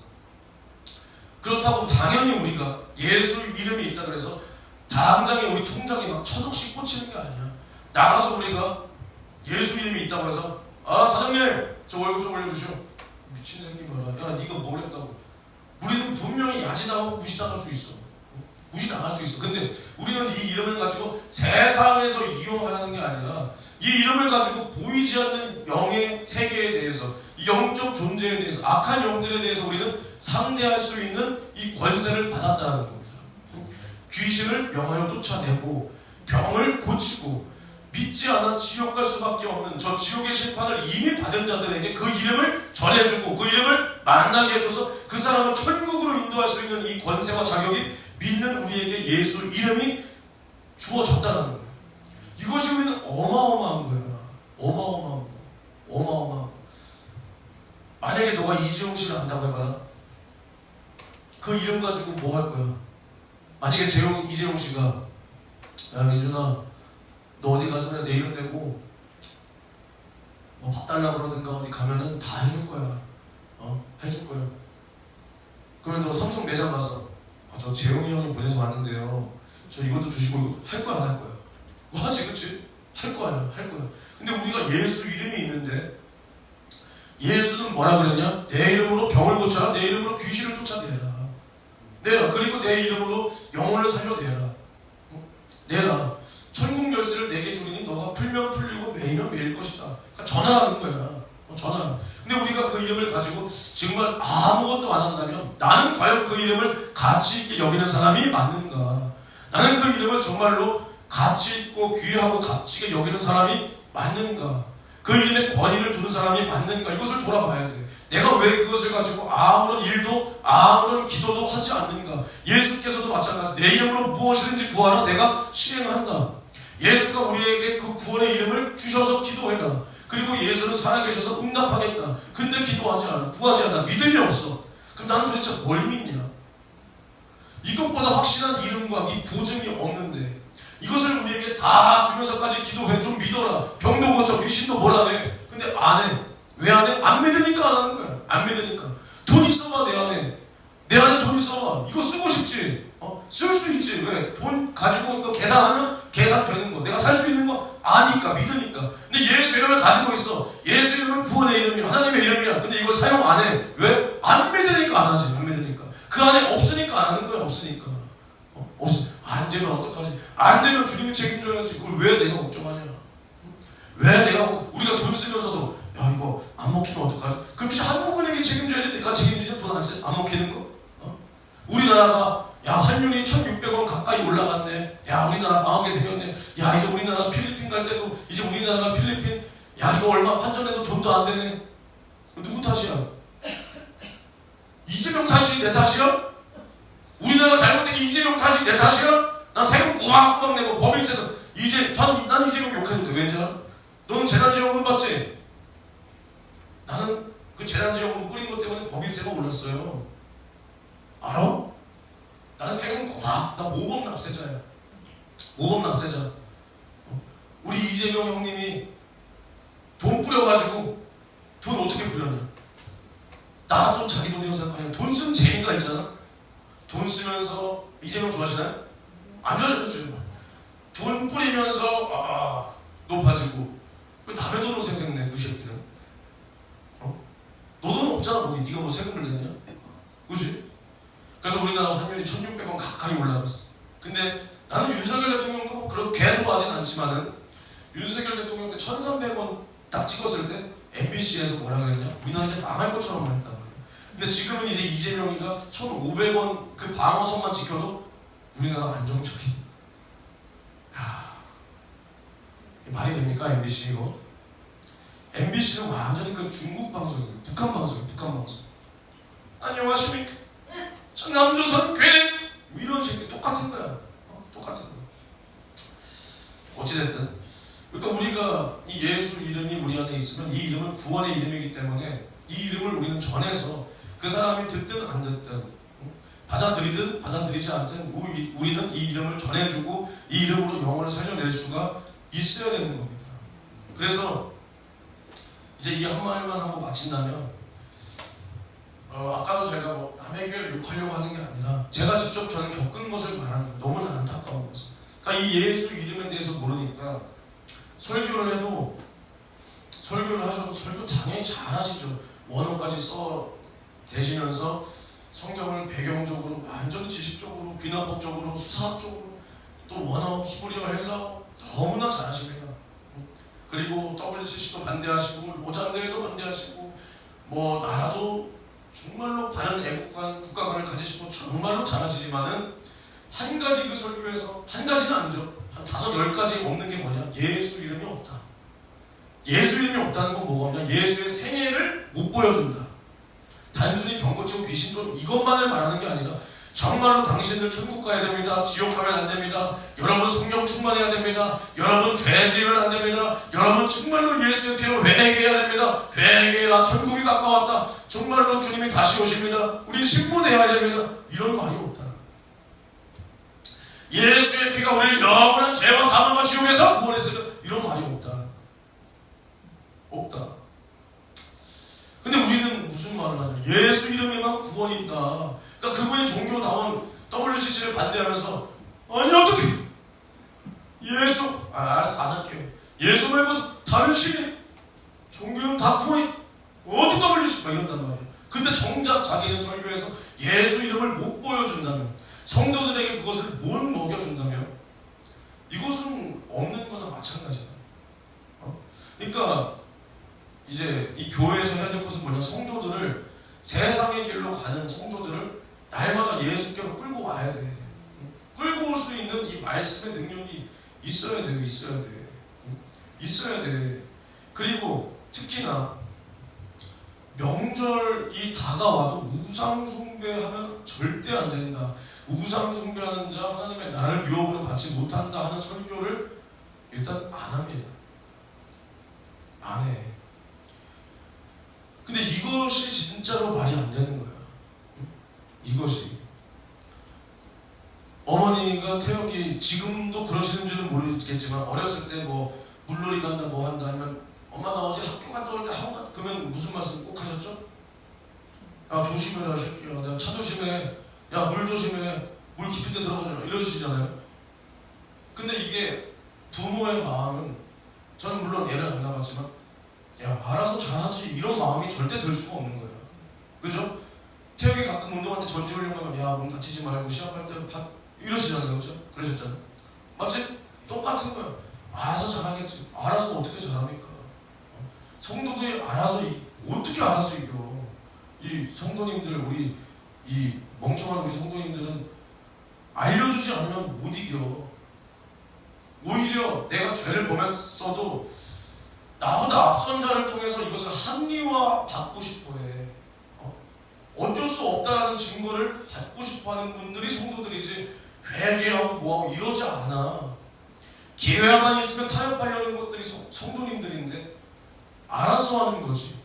그렇다고 당연히 우리가 예수 이름이 있다 그래서 당장에 우리 통장에 막 1,000억씩 꽂히는 게 아니야. 나가서 우리가 예수 이름이 있다고 해서 사장님 저 월급 좀 올려주시오. 미친 새끼 말아. 네가 뭘 했다고. 우리는 분명히 야지당하고 무시당할 수 있어. 무시당할 수 있어. 근데 우리는 이 이름을 가지고 세상에서 이용하라는 게 아니라 이 이름을 가지고 보이지 않는 영의 세계에 대해서, 이 영적 존재에 대해서, 악한 영들에 대해서 우리는 상대할 수 있는 이 권세를 받았다는 겁니다. 귀신을 명하여 쫓아내고 병을 고치고 믿지 않아 지옥 갈 수밖에 없는 저 지옥의 심판을 이미 받은 자들에게 그 이름을 전해주고 그 이름을 만나게 해줘서 그 사람을 천국으로 인도할 수 있는 이 권세와 자격이 믿는 우리에게 예수 이름이 주어졌다는 거예요. 이것이 우리는 어마어마한 거야. 어마어마한 거. 만약에 너가 이재용 씨를 안다고 해봐라. 그 이름 가지고 뭐 할 거야? 만약에 이재용 씨가 야 민준아 너 어디 가서 내 이름 대고 뭐 밥 달라고 그러든가 어디 가면은 다 해줄 거야. 해줄 거야. 그러면 너 삼성 매장 가서 저 재용이 형이 보내서 왔는데요. 저 이것도 주시고 이거 할 거야 안 할 거야? 뭐 하지 그치? 할 거야. 근데 우리가 예수 이름이 있는데 예수는 뭐라 그랬냐? 내 이름으로 병을 고쳐라. 내 이름으로 귀신을 쫓아내라. 그리고 내 이름으로 영혼을 살려내라. 내라. 천국 열쇠를 내게 주리니 너가 풀면 풀리고 매이면 매일 것이다. 그러니까 전하라는 거야. 전하라. 근데 우리가 그 이름을 가지고 정말 아무것도 안 한다면 나는 과연 그 이름을 가치 있게 여기는 사람이 맞는가? 나는 그 이름을 정말로 가치 있고 귀하고 값지게 여기는 사람이 맞는가? 그 이름에 권위를 두는 사람이 맞는가? 이것을 돌아봐야 돼. 내가 왜 그것을 가지고 아무런 일도 아무런 기도도 하지 않는가? 예수께서도 마찬가지. 내 이름으로 무엇이든지 구하라 내가 시행한다. 예수가 우리에게 그 구원의 이름을 주셔서 기도해라. 그리고 예수는 살아계셔서 응답하겠다. 근데 기도하지 않아. 구하지 않아. 믿음이 없어. 그럼 나는 도대체 뭘 믿냐? 이것보다 확실한 이름과 이 보증이 없는데 이것을 우리에게 다 주면서까지 기도해. 좀 믿어라. 병도 고쳐. 귀신도 몰아내. 근데 안 해. 왜 안 해? 안 믿으니까 안 하는 거야. 안 믿으니까. 돈 있어봐 내 안에. 내 안에 돈 있어봐. 이거 쓰고 싶지. 쓸 수 있지. 왜? 돈 가지고 이거 계산하면 계산되는 거. 내가 살 수 있는 거 아니까. 믿으니까. 근데 예수 이름을 가지고 있어. 예수 이름은 구원의 이름이야. 하나님의 이름이야. 근데 이걸 사용 안 해. 왜? 안 믿으니까 안 하지. 안 믿으니까. 그 안에 없으니까 안 하는 거야. 없으니까. 안 되면 어떡하지? 안 되면 주님이 책임져야지. 그걸 왜 내가 걱정하냐? 왜 우리가 돈 쓰면서도 야 이거 안 먹히면 어떡하지? 그럼 진짜 한국은행이 책임져야지. 내가 책임지냐? 돈 안 먹히는 거? 우리나라가 야 환율이 1,600원 가까이 올라갔네. 야 우리나라 망하게 생겼네. 야 이제 우리나라 필리핀 갈 때도 이제 우리나라가 필리핀 야 이거 얼마 환전해도 돈도 안 되네. 누구 탓이야? 이재명 탓이 내 탓이야? 우리나라가 잘못된 게 이재명 탓이 내 탓이야? 난 세금 꼬박꼬박 내고 법인세는 난 이재명 욕했는데 왠지 알아? 너는 재난지원금 받지? 나는 그 재난지원금 뿌린 것 때문에 법인세가 올랐어요. 알아? 나는 세금 꼬박. 나 모범 납세자야. 모범 납세자. 우리 이재명 형님이 돈 뿌려가지고 돈 어떻게 뿌렸냐? 나라 돈 자기 돈이라고 생각하냐? 돈 쓰는 재미가 있잖아. 돈 쓰면서 이재명 좋아하시나요? 안 좋아하죠. 돈 뿌리면서 높아지고 왜 남의 돈으로 생색내 그 새끼는? 너 돈 없잖아 거기. 네가 뭐 세금을 냈냐? 그치? 그래서 우리나라 환율이 1,600원 가까이 올라갔어. 근데 나는 윤석열 대통령도 뭐 그렇게 좋아하진 않지만은 윤석열 대통령 때 1,300원 딱 찍었을 때 MBC에서 뭐라 그랬냐? 우리나라 이제 망할 것처럼 말했단 말이야. 근데 지금은 이제 이재명이가 1,500원 그 방어선만 지켜도 우리나라 안정적이다. 야, 말이 됩니까 MBC 이거? MBC는 완전히 그 중국 방송이에요. 북한 방송이에요. 북한 방송. 안녕하십니까? 저 남조선 괴뢰 이런 새끼 똑같은 거야. 똑같은 거. 어찌됐든 그러니까 우리가 이 예수 이름이 우리 안에 있으면 이 이름은 구원의 이름이기 때문에 이 이름을 우리는 전해서 그 사람이 듣든 안 듣든 받아들이든 받아들이지 않든 우리는 이 이름을 전해주고 이 이름으로 영혼을 살려낼 수가 있어야 되는 겁니다. 그래서 이제 이 한 말만 하고 마친다면 아까도 제가 뭐 남의 교회를 욕하려고 하는 게 아니라 제가 직접 저는 겪은 것을 말하는 거예요. 너무나 안타까운 것을. 그러니까 이 예수 이름에 대해서 모르니까 설교를 해도 설교를 하셔도 설교 당연히 잘하시죠. 원어까지 써 대시면서 성경을 배경적으로 완전 지식적으로 귀납법적으로 수사학적으로 또 원어 히브리어 헬라어 너무나 잘하십니다. 그리고 WCC도 반대하시고 로잔대회도 반대하시고 뭐 나라도 정말로 바른 애국관 국가관을 가지시고 정말로 잘하시지만은 한 가지 그 설교에서 한 가지는 아니죠. 한 5-10가지 없는 게 뭐냐? 예수 이름이 없다. 예수 이름이 없다는 건 뭐가 없냐? 예수의 생애를 못 보여준다. 단순히 병 고치고 귀신 좀 이것만을 말하는 게 아니라 정말로 당신들 천국 가야 됩니다. 지옥 가면 안 됩니다. 여러분 성령 충만해야 됩니다. 여러분 죄 지으면 안 됩니다. 여러분 정말로 예수의 피로 회개해야 됩니다. 회개해라. 천국이 가까웠다. 정말로 주님이 다시 오십니다. 우리 신분해야 됩니다. 이런 말이 없다. 예수의 피가 우리를 영원한 죄와 사망과 지옥에서 구원했으면 이런 말이 없다. 없다. 근데 우리는 무슨 말을 하냐? 예수 이름에만 구원이 있다. 그러니까 그분이 종교다운 WCC를 반대하면서 아니 어떻게 예수 알았어 안 할게요. 예수 말고 다른 신이 종교는 다 구원이 어디 WCC 막 이런단 말이야. 근데 정작 자기는 설교에서 예수 이름을 못 보여준다면 성도들에게 그것을 못 먹여준다면 이것은 없는 거나 마찬가지다. 그러니까 이제 이 교회에서 해야 될 것은 뭐냐? 성도들을 세상의 길로 가는 성도들을 날마다 예수께로 끌고 와야 돼. 끌고 올 수 있는 이 말씀의 능력이 있어야 돼. 있어야 돼. 그리고 특히나 명절이 다가와도 우상 숭배하면 절대 안 된다. 우상 숭배하는 자 하나님의 나라를 유업으로 받지 못한다 하는 설교를 일단 안 합니다. 안 해. 근데 이것이 진짜로 말이 안 되는 거야. 이것이. 어머니가 태역이 지금도 그러시는지는 모르겠지만 어렸을 때 뭐 물놀이 간다 뭐 한다 하면 엄마 나 어제 학교 갔다 올 때 하고 갔다 그러면 무슨 말씀 꼭 하셨죠? 야 조심해라 새끼야. 내가 차 조심해. 야 물 조심해. 물 깊은 데 들어가지 마. 이러시잖아요. 근데 이게 부모의 마음은 저는 물론 애를 안 낳았지만 야 알아서 잘하지 이런 마음이 절대 들 수가 없는 거야. 그죠? 태역이 가끔 운동할 때 전지훈련하면 야 몸 다치지 말고 시합할 때 이러시잖아요. 그죠? 그러셨잖아요. 마치 똑같은 거야. 알아서 잘하겠지. 알아서 어떻게 잘합니까? 성도들이 알아서 어떻게 알아서 이겨. 이 성도님들 우리 이 멍청한 우리 성도님들은 알려주지 않으면 못 이겨. 오히려 내가 죄를 범했어도 나보다 앞선 자를 통해서 이것을 합리화 받고 싶어해. 어쩔 수 없다라는 증거를 받고 싶어하는 분들이 성도들이지 회개하고 뭐하고 이러지 않아. 기회만 있으면 타협하려는 것들이 성도님들인데 알아서 하는 거지.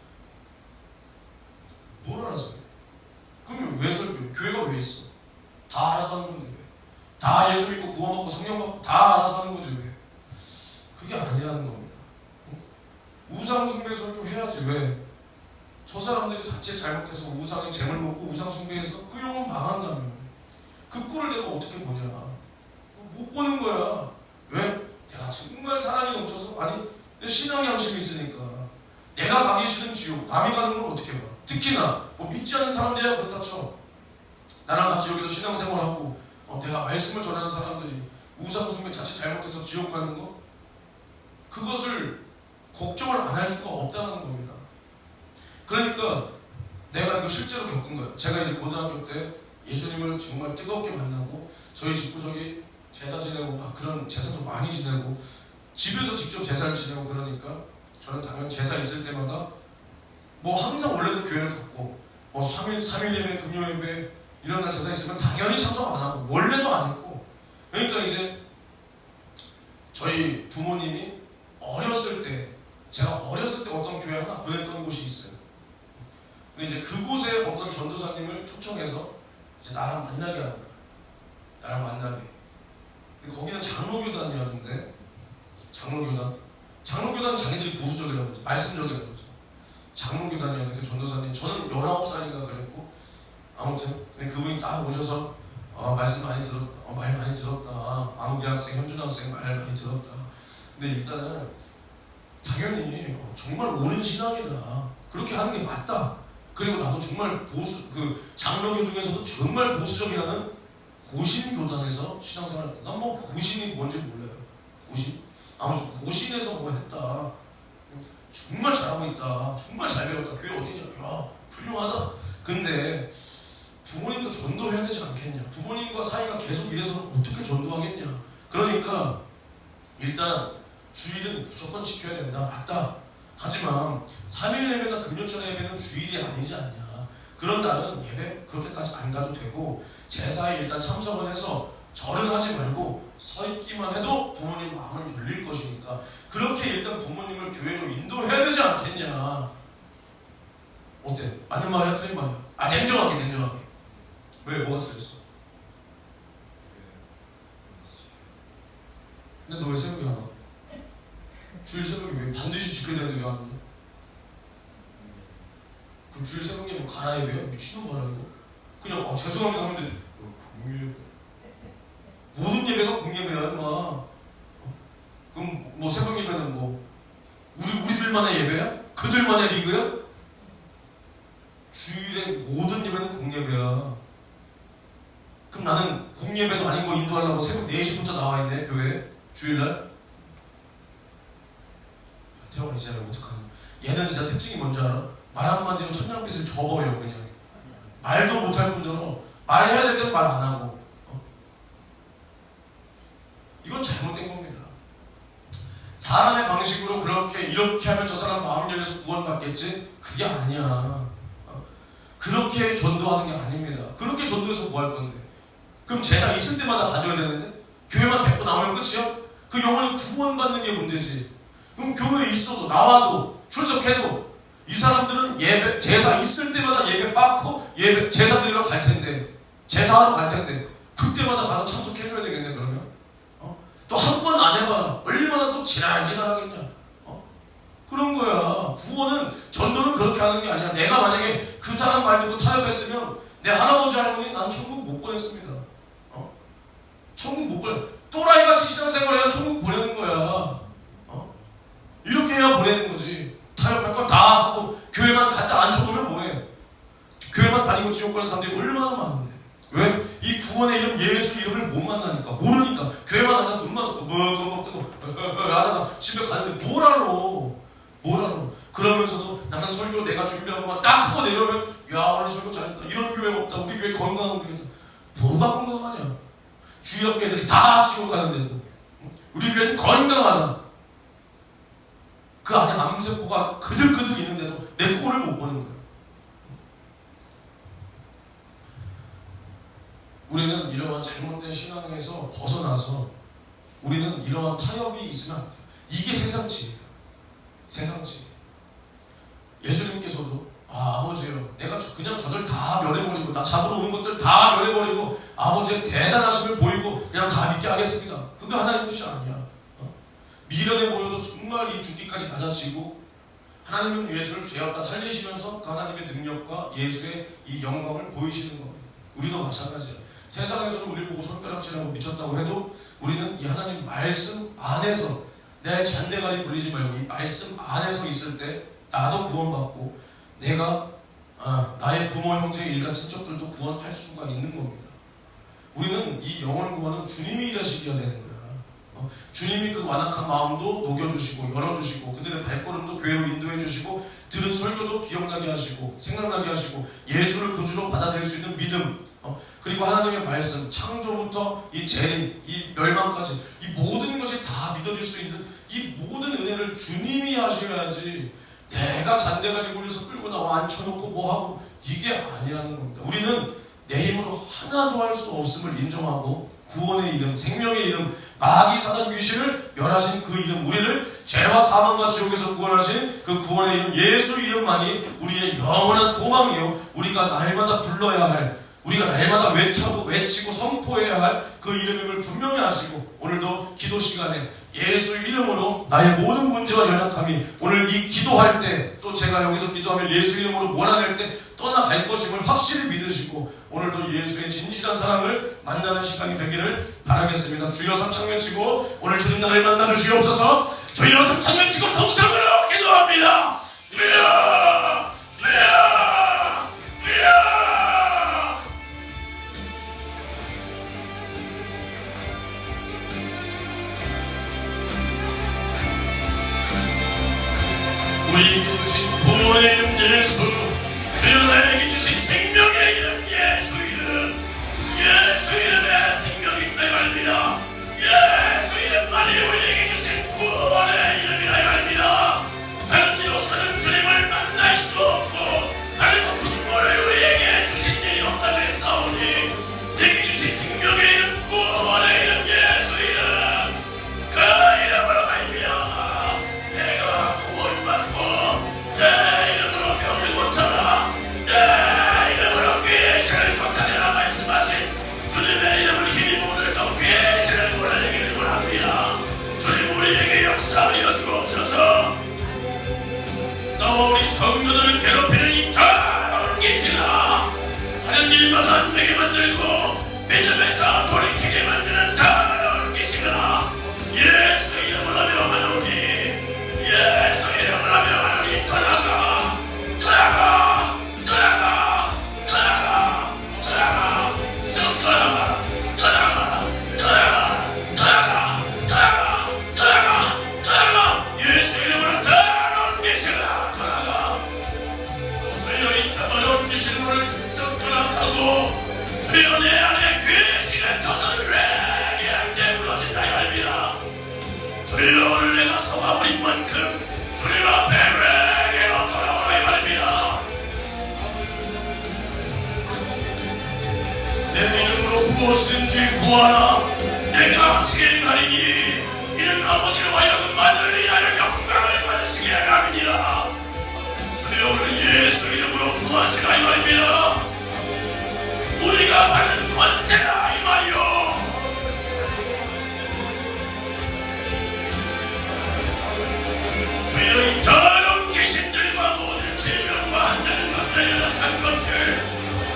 뭘 알아서 해? 그러면 왜 설교해? 교회가 왜 있어? 다 알아서 하는 건데 왜? 다 예수 믿고 구원받고 성령 받고 다 알아서 하는 거지 왜? 그게 아니라는 겁니다. 우상 숭배 설교 해야지 왜? 저 사람들이 자칫 잘못해서 우상의 재물 먹고 우상 숭배해서 그 영혼 망한다면 그 꼴을 내가 어떻게 보냐? 못 보는 거야. 왜? 내가 정말 사랑이 넘쳐서 아니 내 신앙 양심이 있으니까 내가 가기 싫은 지옥 남이 가는 걸 어떻게 봐? 특히나 뭐 믿지 않는 사람들이야 그렇다 쳐. 나랑 같이 여기서 신앙생활하고 내가 말씀을 전하는 사람들이 우상 숭배 자칫 잘못해서 지옥 가는 거 그것을 걱정을 안 할 수가 없다는 겁니다. 그러니까 내가 이거 실제로 겪은 거예요. 제가 이제 고등학교 때 예수님을 정말 뜨겁게 만나고 저희 집구석이 제사 지내고 막 그런 제사도 많이 지내고 집에서 직접 제사를 지내고 그러니까 저는 당연히 제사 있을 때마다 뭐 항상 원래도 교회를 갔고 뭐 3일 예배, 금요 예배 이런 날 제사 있으면 당연히 참석 안 하고 원래도 안 했고 그러니까 이제 저희 부모님이 어렸을 때 제가 어렸을 때 어떤 교회 하나 보냈던 곳이 있어요. 근데 이제 그곳에 어떤 전도사님을 초청해서 이제 나랑 만나게 하는 거야. 나랑 만나게. 근데 거기는 장로교단이었는데 장로교단 자기들이 보수적이라는 거죠. 말씀적이라는 거죠. 장로교단이었는데 그 전도사님 저는 19살인가 그랬고 아무튼 근데 그분이 딱 오셔서 말씀 많이 들었다. 말 많이 들었다. 아무개 학생, 현준 학생 말 많이 들었다. 근데 일단은 당연히 정말 옳은 신앙이다. 그렇게 하는 게 맞다. 그리고 나도 정말 장로교 중에서도 정말 보수적이라는 고신교단에서 신앙생활을 난 뭐 고신이 뭔지 몰라요. 고신? 아무튼 고신에서 뭐 했다. 정말 잘하고 있다. 정말 잘 배웠다. 교회 어디냐? 야 훌륭하다. 근데 부모님도 전도해야 되지 않겠냐? 부모님과 사이가 계속 이래서는 어떻게 전도하겠냐? 그러니까 일단 주일은 무조건 지켜야 된다. 맞다. 하지만 3일 예배나 금요철 예배는 주일이 아니지 않냐. 그런 날은 예배 그렇게까지 안 가도 되고 제사에 일단 참석을 해서 절은 하지 말고 서 있기만 해도 부모님 마음은 열릴 것이니까 그렇게 일단 부모님을 교회로 인도해야 되지 않겠냐. 어때? 맞는 말이야? 틀린 말이야? 냉정하게 왜? 뭐가 틀렸어? 근데 너 왜 새벽에 안 와? 주일 새벽에 왜 반드시 지켜야 되는데 왜 안 오냐? 그럼 주일 새벽에 뭐 가라 예배야? 미친놈 말이야 이거? 그냥 죄송합니다 하면 되지. 공예배 모든 예배가 공예배야 임마. 그럼 뭐 새벽 예배는 뭐 우리들만의 예배야? 그들만의 리그야? 주일에 모든 예배는 공예배야. 그럼 나는 공예배도 아닌 거 인도하려고 새벽 4시부터 나와 있네 교회에 주일날. 태영아 이제 어떡하냐. 얘는 진짜 특징이 뭔지 알아? 말 한마디로 천냥빛을 줘버려 그냥. 말도 못할 뿐더러 말해야 될 때는 말 안 하고. 이건 잘못된 겁니다. 사람의 방식으로 이렇게 하면 저 사람 마음 열려서 구원받겠지? 그게 아니야. 그렇게 전도하는 게 아닙니다. 그렇게 전도해서 뭐 할 건데? 그럼 제사 있을 때마다 가져야 되는데? 교회만 데리고 나오면 끝이야? 그 영혼이 구원받는 게 문제지. 그럼 교회에 있어도 나와도 출석해도 이 사람들은 예배 제사 있을 때마다 예배 빠고 제사 드리러 갈 텐데 제사하러 갈 텐데 그때마다 가서 참석해줘야 되겠네 그러면. 또 한 번 안 해봐 얼마나 또 지랄하겠냐. 그런 거야. 구원은 전도는 그렇게 하는 게 아니야. 내가 만약에 그 사람 말 듣고 타협했으면 내 할아버지 할머니 난 천국 못 보냈습니다. 천국 못 보내. 또라이같이 신앙생활 해야 천국 보내는 거야. 이렇게 해야 보내는 거지. 타협할 거 다 하고 교회만 갖다 앉혀놓으면 뭐해. 교회만 다니고 지옥 가는 사람들이 얼마나 많은데. 왜? 이 구원의 이름 예수 이름을 못 만나니까 모르니까 교회만 앉아 눈만 놓고 먹 뜨고 하다가 집에 가는데 뭘 알아. 그러면서도 나는 설교 내가 준비한 것만 딱 하고 내려오면 야 오늘 설교 잘했다. 이런 교회가 없다. 우리 교회 건강한 교회다. 뭐가 건강하냐. 주일학교 애들이 다 지옥 가는데도 우리 교회는 건강하다. 그 안에 암세포가 그득그득 있는데도 내 꼴을 못 보는 거야. 우리는 이러한 잘못된 신앙에서 벗어나서 우리는 이러한 타협이 있으면 안 돼요. 이게 세상치예요. 예수님께서도 아버지요 내가 그냥 저들 다 멸해버리고 나 잡으러 오는 것들 다 멸해버리고 아버지의 대단하심을 보이고 그냥 다 믿게 하겠습니다. 그게 하나님 뜻이 아니야. 미련해 보여도 정말 이 죽기까지 낮아지고 하나님은 예수를 죄였다 살리시면서 그 하나님의 능력과 예수의 이 영광을 보이시는 겁니다. 우리도 마찬가지야. 세상에서는 우리를 보고 손가락질하고 미쳤다고 해도 우리는 이 하나님 말씀 안에서 내 잔대가리 굴리지 말고 이 말씀 안에서 있을 때 나도 구원받고 내가 나의 부모, 형제, 일가, 친척들도 구원할 수가 있는 겁니다. 우리는 이 영혼 구원은 주님이 일하시게 되는 거야. 주님이 그 완악한 마음도 녹여주시고 열어주시고 그들의 발걸음도 교회로 인도해주시고 들은 설교도 기억나게 하시고 생각나게 하시고 예수를 구주로 받아들일 수 있는 믿음 그리고 하나님의 말씀, 창조부터 이 재림, 이 멸망까지 이 모든 것이 다 믿어질 수 있는 이 모든 은혜를 주님이 하셔야지 내가 잔대가리 굴려서 끌고 나와 앉혀놓고 뭐하고 이게 아니라는 겁니다. 우리는 내 힘으로 하나도 할 수 없음을 인정하고 구원의 이름, 생명의 이름, 마귀 사단 귀신을 멸하신 그 이름, 우리를 죄와 사망과 지옥에서 구원하신 그 구원의 이름 예수 이름만이 우리의 영원한 소망이요, 우리가 날마다 불러야 할, 우리가 날마다 외치고 선포해야 할 그 이름임을 분명히 아시고, 오늘도 기도 시간에 예수 이름으로 나의 모든 문제와 연약함이 오늘 이 기도할 때, 또 제가 여기서 기도하면 예수 이름으로 몰아낼 때 떠나갈 것임을 확실히 믿으시고 오늘도 예수의 진실한 사랑을 만나는 시간이 되기를 바라겠습니다. 주여 삼창 외치고 오늘 주님 나를 만나 주시옵소서. 주여 삼창 외치고 동성으로 기도합니다. 주여 주여 주여. 우리에게 주신 구원의 이름 예수, 주여 나에게 주신 생명의 이름 예수 이름, 예수 이름에 생명이 있다 말입니다. 예수 이름만이 우리에게 주신 구원의 이름이라 말입니다. 다른 이로서는 주님을 만날 수 없고 다른 분모를 우리에게 주신 일이 없다 그랬사오니, 내게 주신 생명의 이름 구원의 이름 예수 이름, 그 이름으로 말미암아 내가 구원받고 내 이름으로 병을 고쳐라, 내 이름으로 귀신을 쫓아내라 말씀하신 주님의 이름을 힘입어 오늘도 귀신을 몰아내기를 원합니다. 주님 우리에게 역사하여 주옵소서. 나와 우리 성도들을 괴롭히는 이 더러운 귀신아, 하는 일마다 안 되게 만들고 믿음에서 돌이키게 만드는 더러운 귀신아, 예수 이름으로 명하노니, 예수 이름으로 명하노니 떠나가, 떠나가, 떠나가, 떠나가, 떠나가, 썩 떠나가, 떠나가, 떠나가, 떠나가, 떠나가, 떠나가, 떠나가, 예수 이름으로 더러운 귀신아 떠나가. 주여 이 더러운 귀신을 썩 떠나가고, 주여 내 안에 귀신의 터전을 회개할 무너진다 이 말입니다. 주여 오늘 내가 속아버린 만큼 주님 앞에 회개로 돌아오라 이 말입니다. 내 이름으로 무엇이든지 구하라 내가 하시길 가리니, 이는 아버지로 하여금 만을 위하여 영광을 받으시게 합니다. 주여 오늘 예수 이름으로 구하시라 이 말입니다. 우리가 받은 권세라 이 말이요, 주여 이 더러운 귀신들과 모든 질병과 한다는 것들, 연약한 것들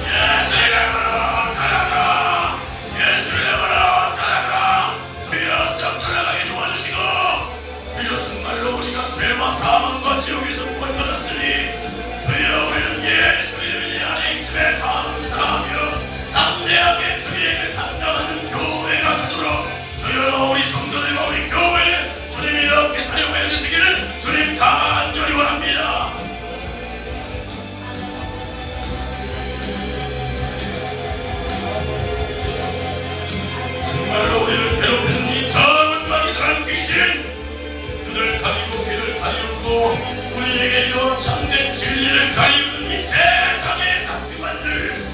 예수 이름으로 따라가, 예수 이름으로 따라가. 주여 썩 따라가게 도와주시고, 주여 정말로 우리가 죄와 사망과 지옥에서 구원받았으니 주여 우리는 예수 이름이 내 안에 있음에 감사하며 담대하게 주의 일을 감당하는 교회가 되도록 주여 우리 성도들과 우리 교회를 주님 이렇게 사용하여 주시기를 주님 간절히 원합니다. 정말로 우리를 괴롭히는 이 더러운 마귀사란 귀신, 눈을 가리고 귀를 가리우고 우리에게 이런 참된 진리를 가리우는 이 세상의 가치관들,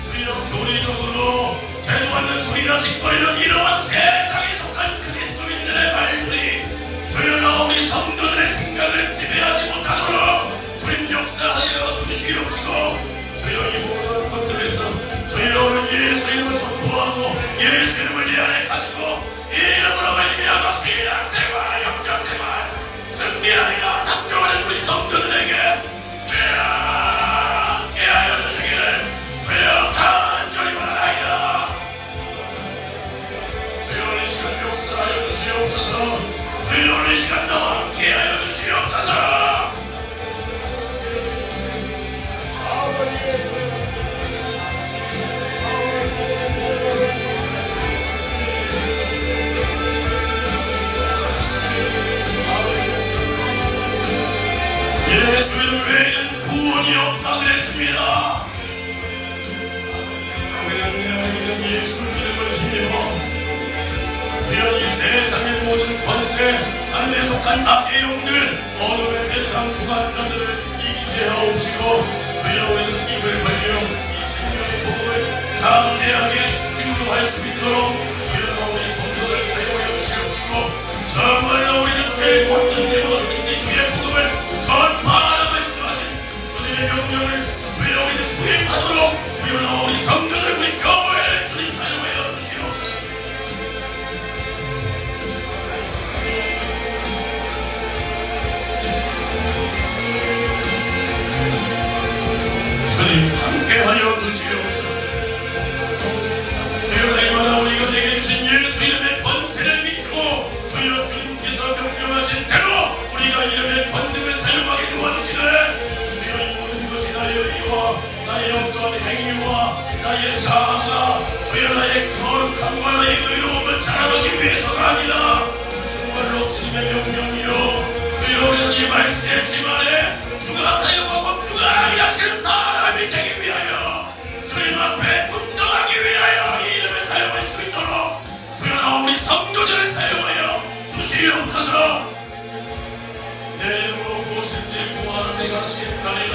주여 교리적으로 되도 않는 소리나 짓거리는 이러한 세상에 속한 그리스도인들의 말들이 주여 나 우리 성도들의 생각을 지배하지 못하도록 주님 역사하여 주시옵시고, 주여 이 모든 것들에서 주여 오늘 예수 이름을 선포하고 예수 이름을 이 안에 가지고 이 이름으로 말미암아 신앙생활, 영적생활 승리하리라 작정하는 우리 성도들에게 주여 깨하여 주시기를 주여 간절히 원하나이다. 주여 오늘 시간 역사하여 주시옵소서. 주여 오늘 시간 나와 함께하여 주시옵소서. 예수 이름 외에는 구원이 없다 그랬습니다. 우리는 내 안에 있는 예수 이름을 힘입어 주여 이 세상의 모든 권세 하늘에 속한 악의 영들 어둠의 세상 주관자들을 이기게 하옵시고 주여 우리는 입을 벌려 이 생명의 복음을 담대하게 증거할 수 있도록 주여 우리 성도들 사용하여 주시옵시고 정말로 우리는 내일 어떤 데로 어떤지 주의 복음을 전파하라 말씀하신 주님의 명령을 주여 우리는 수행하도록 주여 우리 성도들 우리 교회를 주님 사용하여 주시옵소서. 주님 함께하여 주시옵소서. 주여 날마다 우리가 내게 주신 예수 이름의 권세를 믿고 주여 주님께서 명령하신 대로 우리가 이름의 권능을 사용하게 도와주시네. 주여 이 모든 것이 나의 의와 나의 어떠한 행위와 나의 자아가 주여 나의 거룩함과 나의 의로움을 자랑하기 위해서가 아니라 정말로 주님의 명령이요 주여 우리는 이 말세의 집안에 주가 사용하고 주가 일하시는 사람이 되기 위하여 주님 앞에 충성하기 위하여 이 이름을 사용할 수 있도록 주여 우리 성도들을 사용하여 주시옵소서. 내 이름으로 무엇인지 구하는 내가 시행하리라.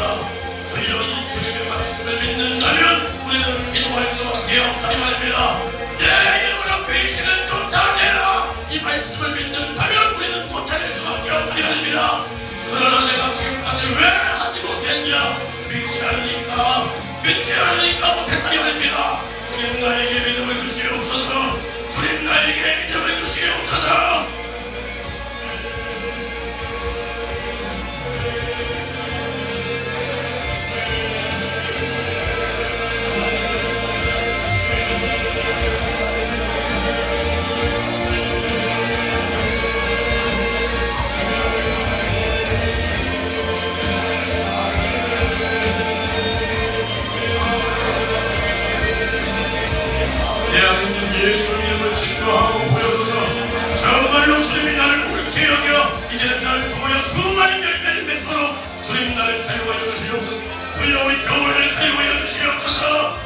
주여 이 주님의 말씀을 믿는다면 우리는 기도할 수밖에 없다 이 말입니다. 내 이름으로 귀신을 쫓아내라. 이 말씀을 믿는다면 우리는 쫓아낼 수밖에 없다 이 말입니다. 그러나 내가 지금까지 왜 하지 못했냐? 믿지 않으니까 못했다 이 말입니다. 주님 나에게 믿음을 주시옵소서. 주님 나에게 믿음을 주시옵소서. 예수 이름을 증거하고 보여줘서 정말로 주님이 나를 옳게 여겨 이제는 나를 통하여 수많은 열매를 맺도록 주님 나를 사용하여 주시옵소서. 주여 우리 교회를 사용하여 주시옵소서.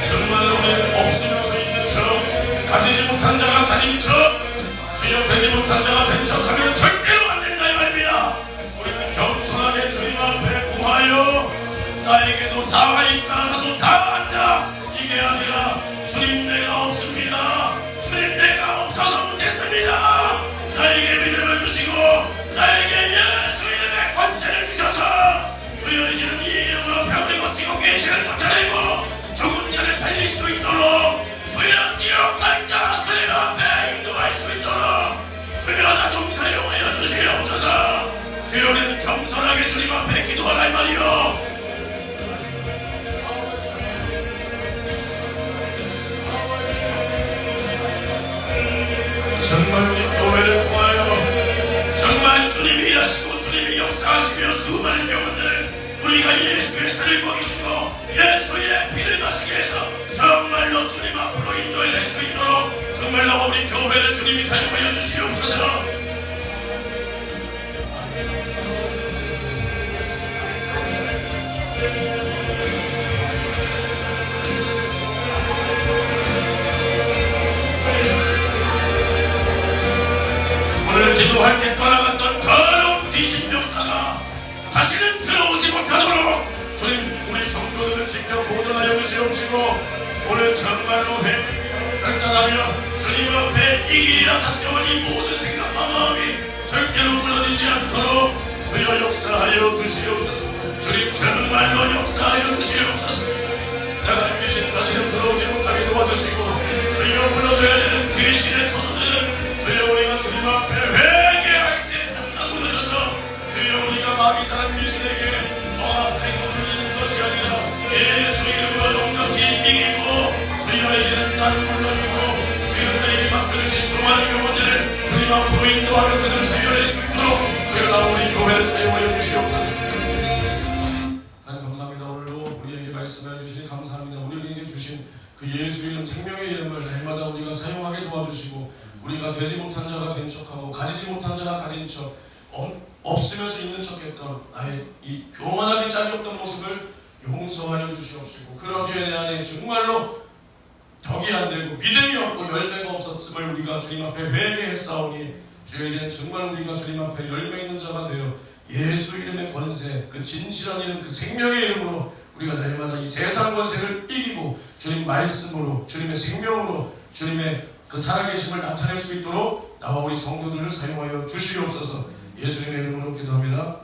정말로 우리는 없으면서 있는 척 가지지 못한 자가 가진 척 주여 되지 못한 자가 된 척하면 절대로 안 된다 이 말입니다. 우리는 겸손하게 주님 앞에 구하여 나에게도 다 있다 나도 다 안다 이게 아니라 주님 내가 없습니다. 주님 내가 없어서 못했습니다. 나에게 믿음을 주시고 나에게 예수 이름의 권세를 주셔서 주여 이제는 이 이름으로 병을 고치고 귀신을 쫓아내고 죽은 자를 살릴 수 있도록 주여 지옥간 자 주님 앞에 인도할 수 있도록 주여 나 좀 사용하여 주시옵소서. 주여 우리는 겸손하게 주님 앞에 기도하라 이 말이요. 정말 우리 교회를 통하여 정말 주님이 일하시고 주님이 역사하시며 수많은 영혼들을 우리가 예수의 살을 먹이시고 예수의 피를 마시게 해서 정말로 주님 앞으로 인도해낼 수 있도록 정말로 우리 교회를 주님이 사용하여 주시옵소서. 오늘 기도할 때 떠나갔던 더러운 귀신 역사가 다시는 들어오지 못하도록 주님 우리 성도들을 직접 보존하여 주시옵시고 오늘 정말로 결단하며 주님 앞에 이 길이라 작정한 이 모든 생각과 마음이 절대로 무너지지 않도록 주여 역사하여 주시옵소서. 주님 정말로 역사하여 주시옵소서. 나간 귀신 다시는 들어오지 못하게 도와주시고 주여 무너져야 되는 귀신의 초소들은 주여 우리가 주님 앞에 회개할 때 잠깐 무너져서 주여 우리가 마귀 자란 귀신에게 행동하는 것이 아니라 예수 이름으로 넉넉히 이기고 주여 이제는 나는 물론이고 주여 내게 맡겨주신 수많은 영혼들을 주님 앞으로 인도하는 그들 살려낼 수 있도록 주여 우리 교회를 사용하여 주시옵소서. 하나님 감사합니다. 오늘도 우리에게 말씀해 주시니 감사합니다. 우리에게 주신 그 예수 이름 생명의 이름을 날마다 우리가 사용하게 도와주시고 우리가 되지 못한 자가 된 척하고 가지지 못한 자가 가진 척 없으면서 있는 척했던 나의 이 교만하기 짝이 없던 모습을 용서하여 주시옵시고 그러기에 내 안에 정말로 덕이 안 되고 믿음이 없고 열매가 없었음을 우리가 주님 앞에 회개했사오니 주여 이제는 정말 우리가 주님 앞에 열매 있는 자가 되어 예수 이름의 권세 그 진실한 이름 그 생명의 이름으로 우리가 날마다 이 세상 권세를 이기고 주님 말씀으로 주님의 생명으로 주님의 그 살아계심을 나타낼 수 있도록 나와 우리 성도들을 사용하여 주시옵소서. 예수님의 이름으로 기도합니다.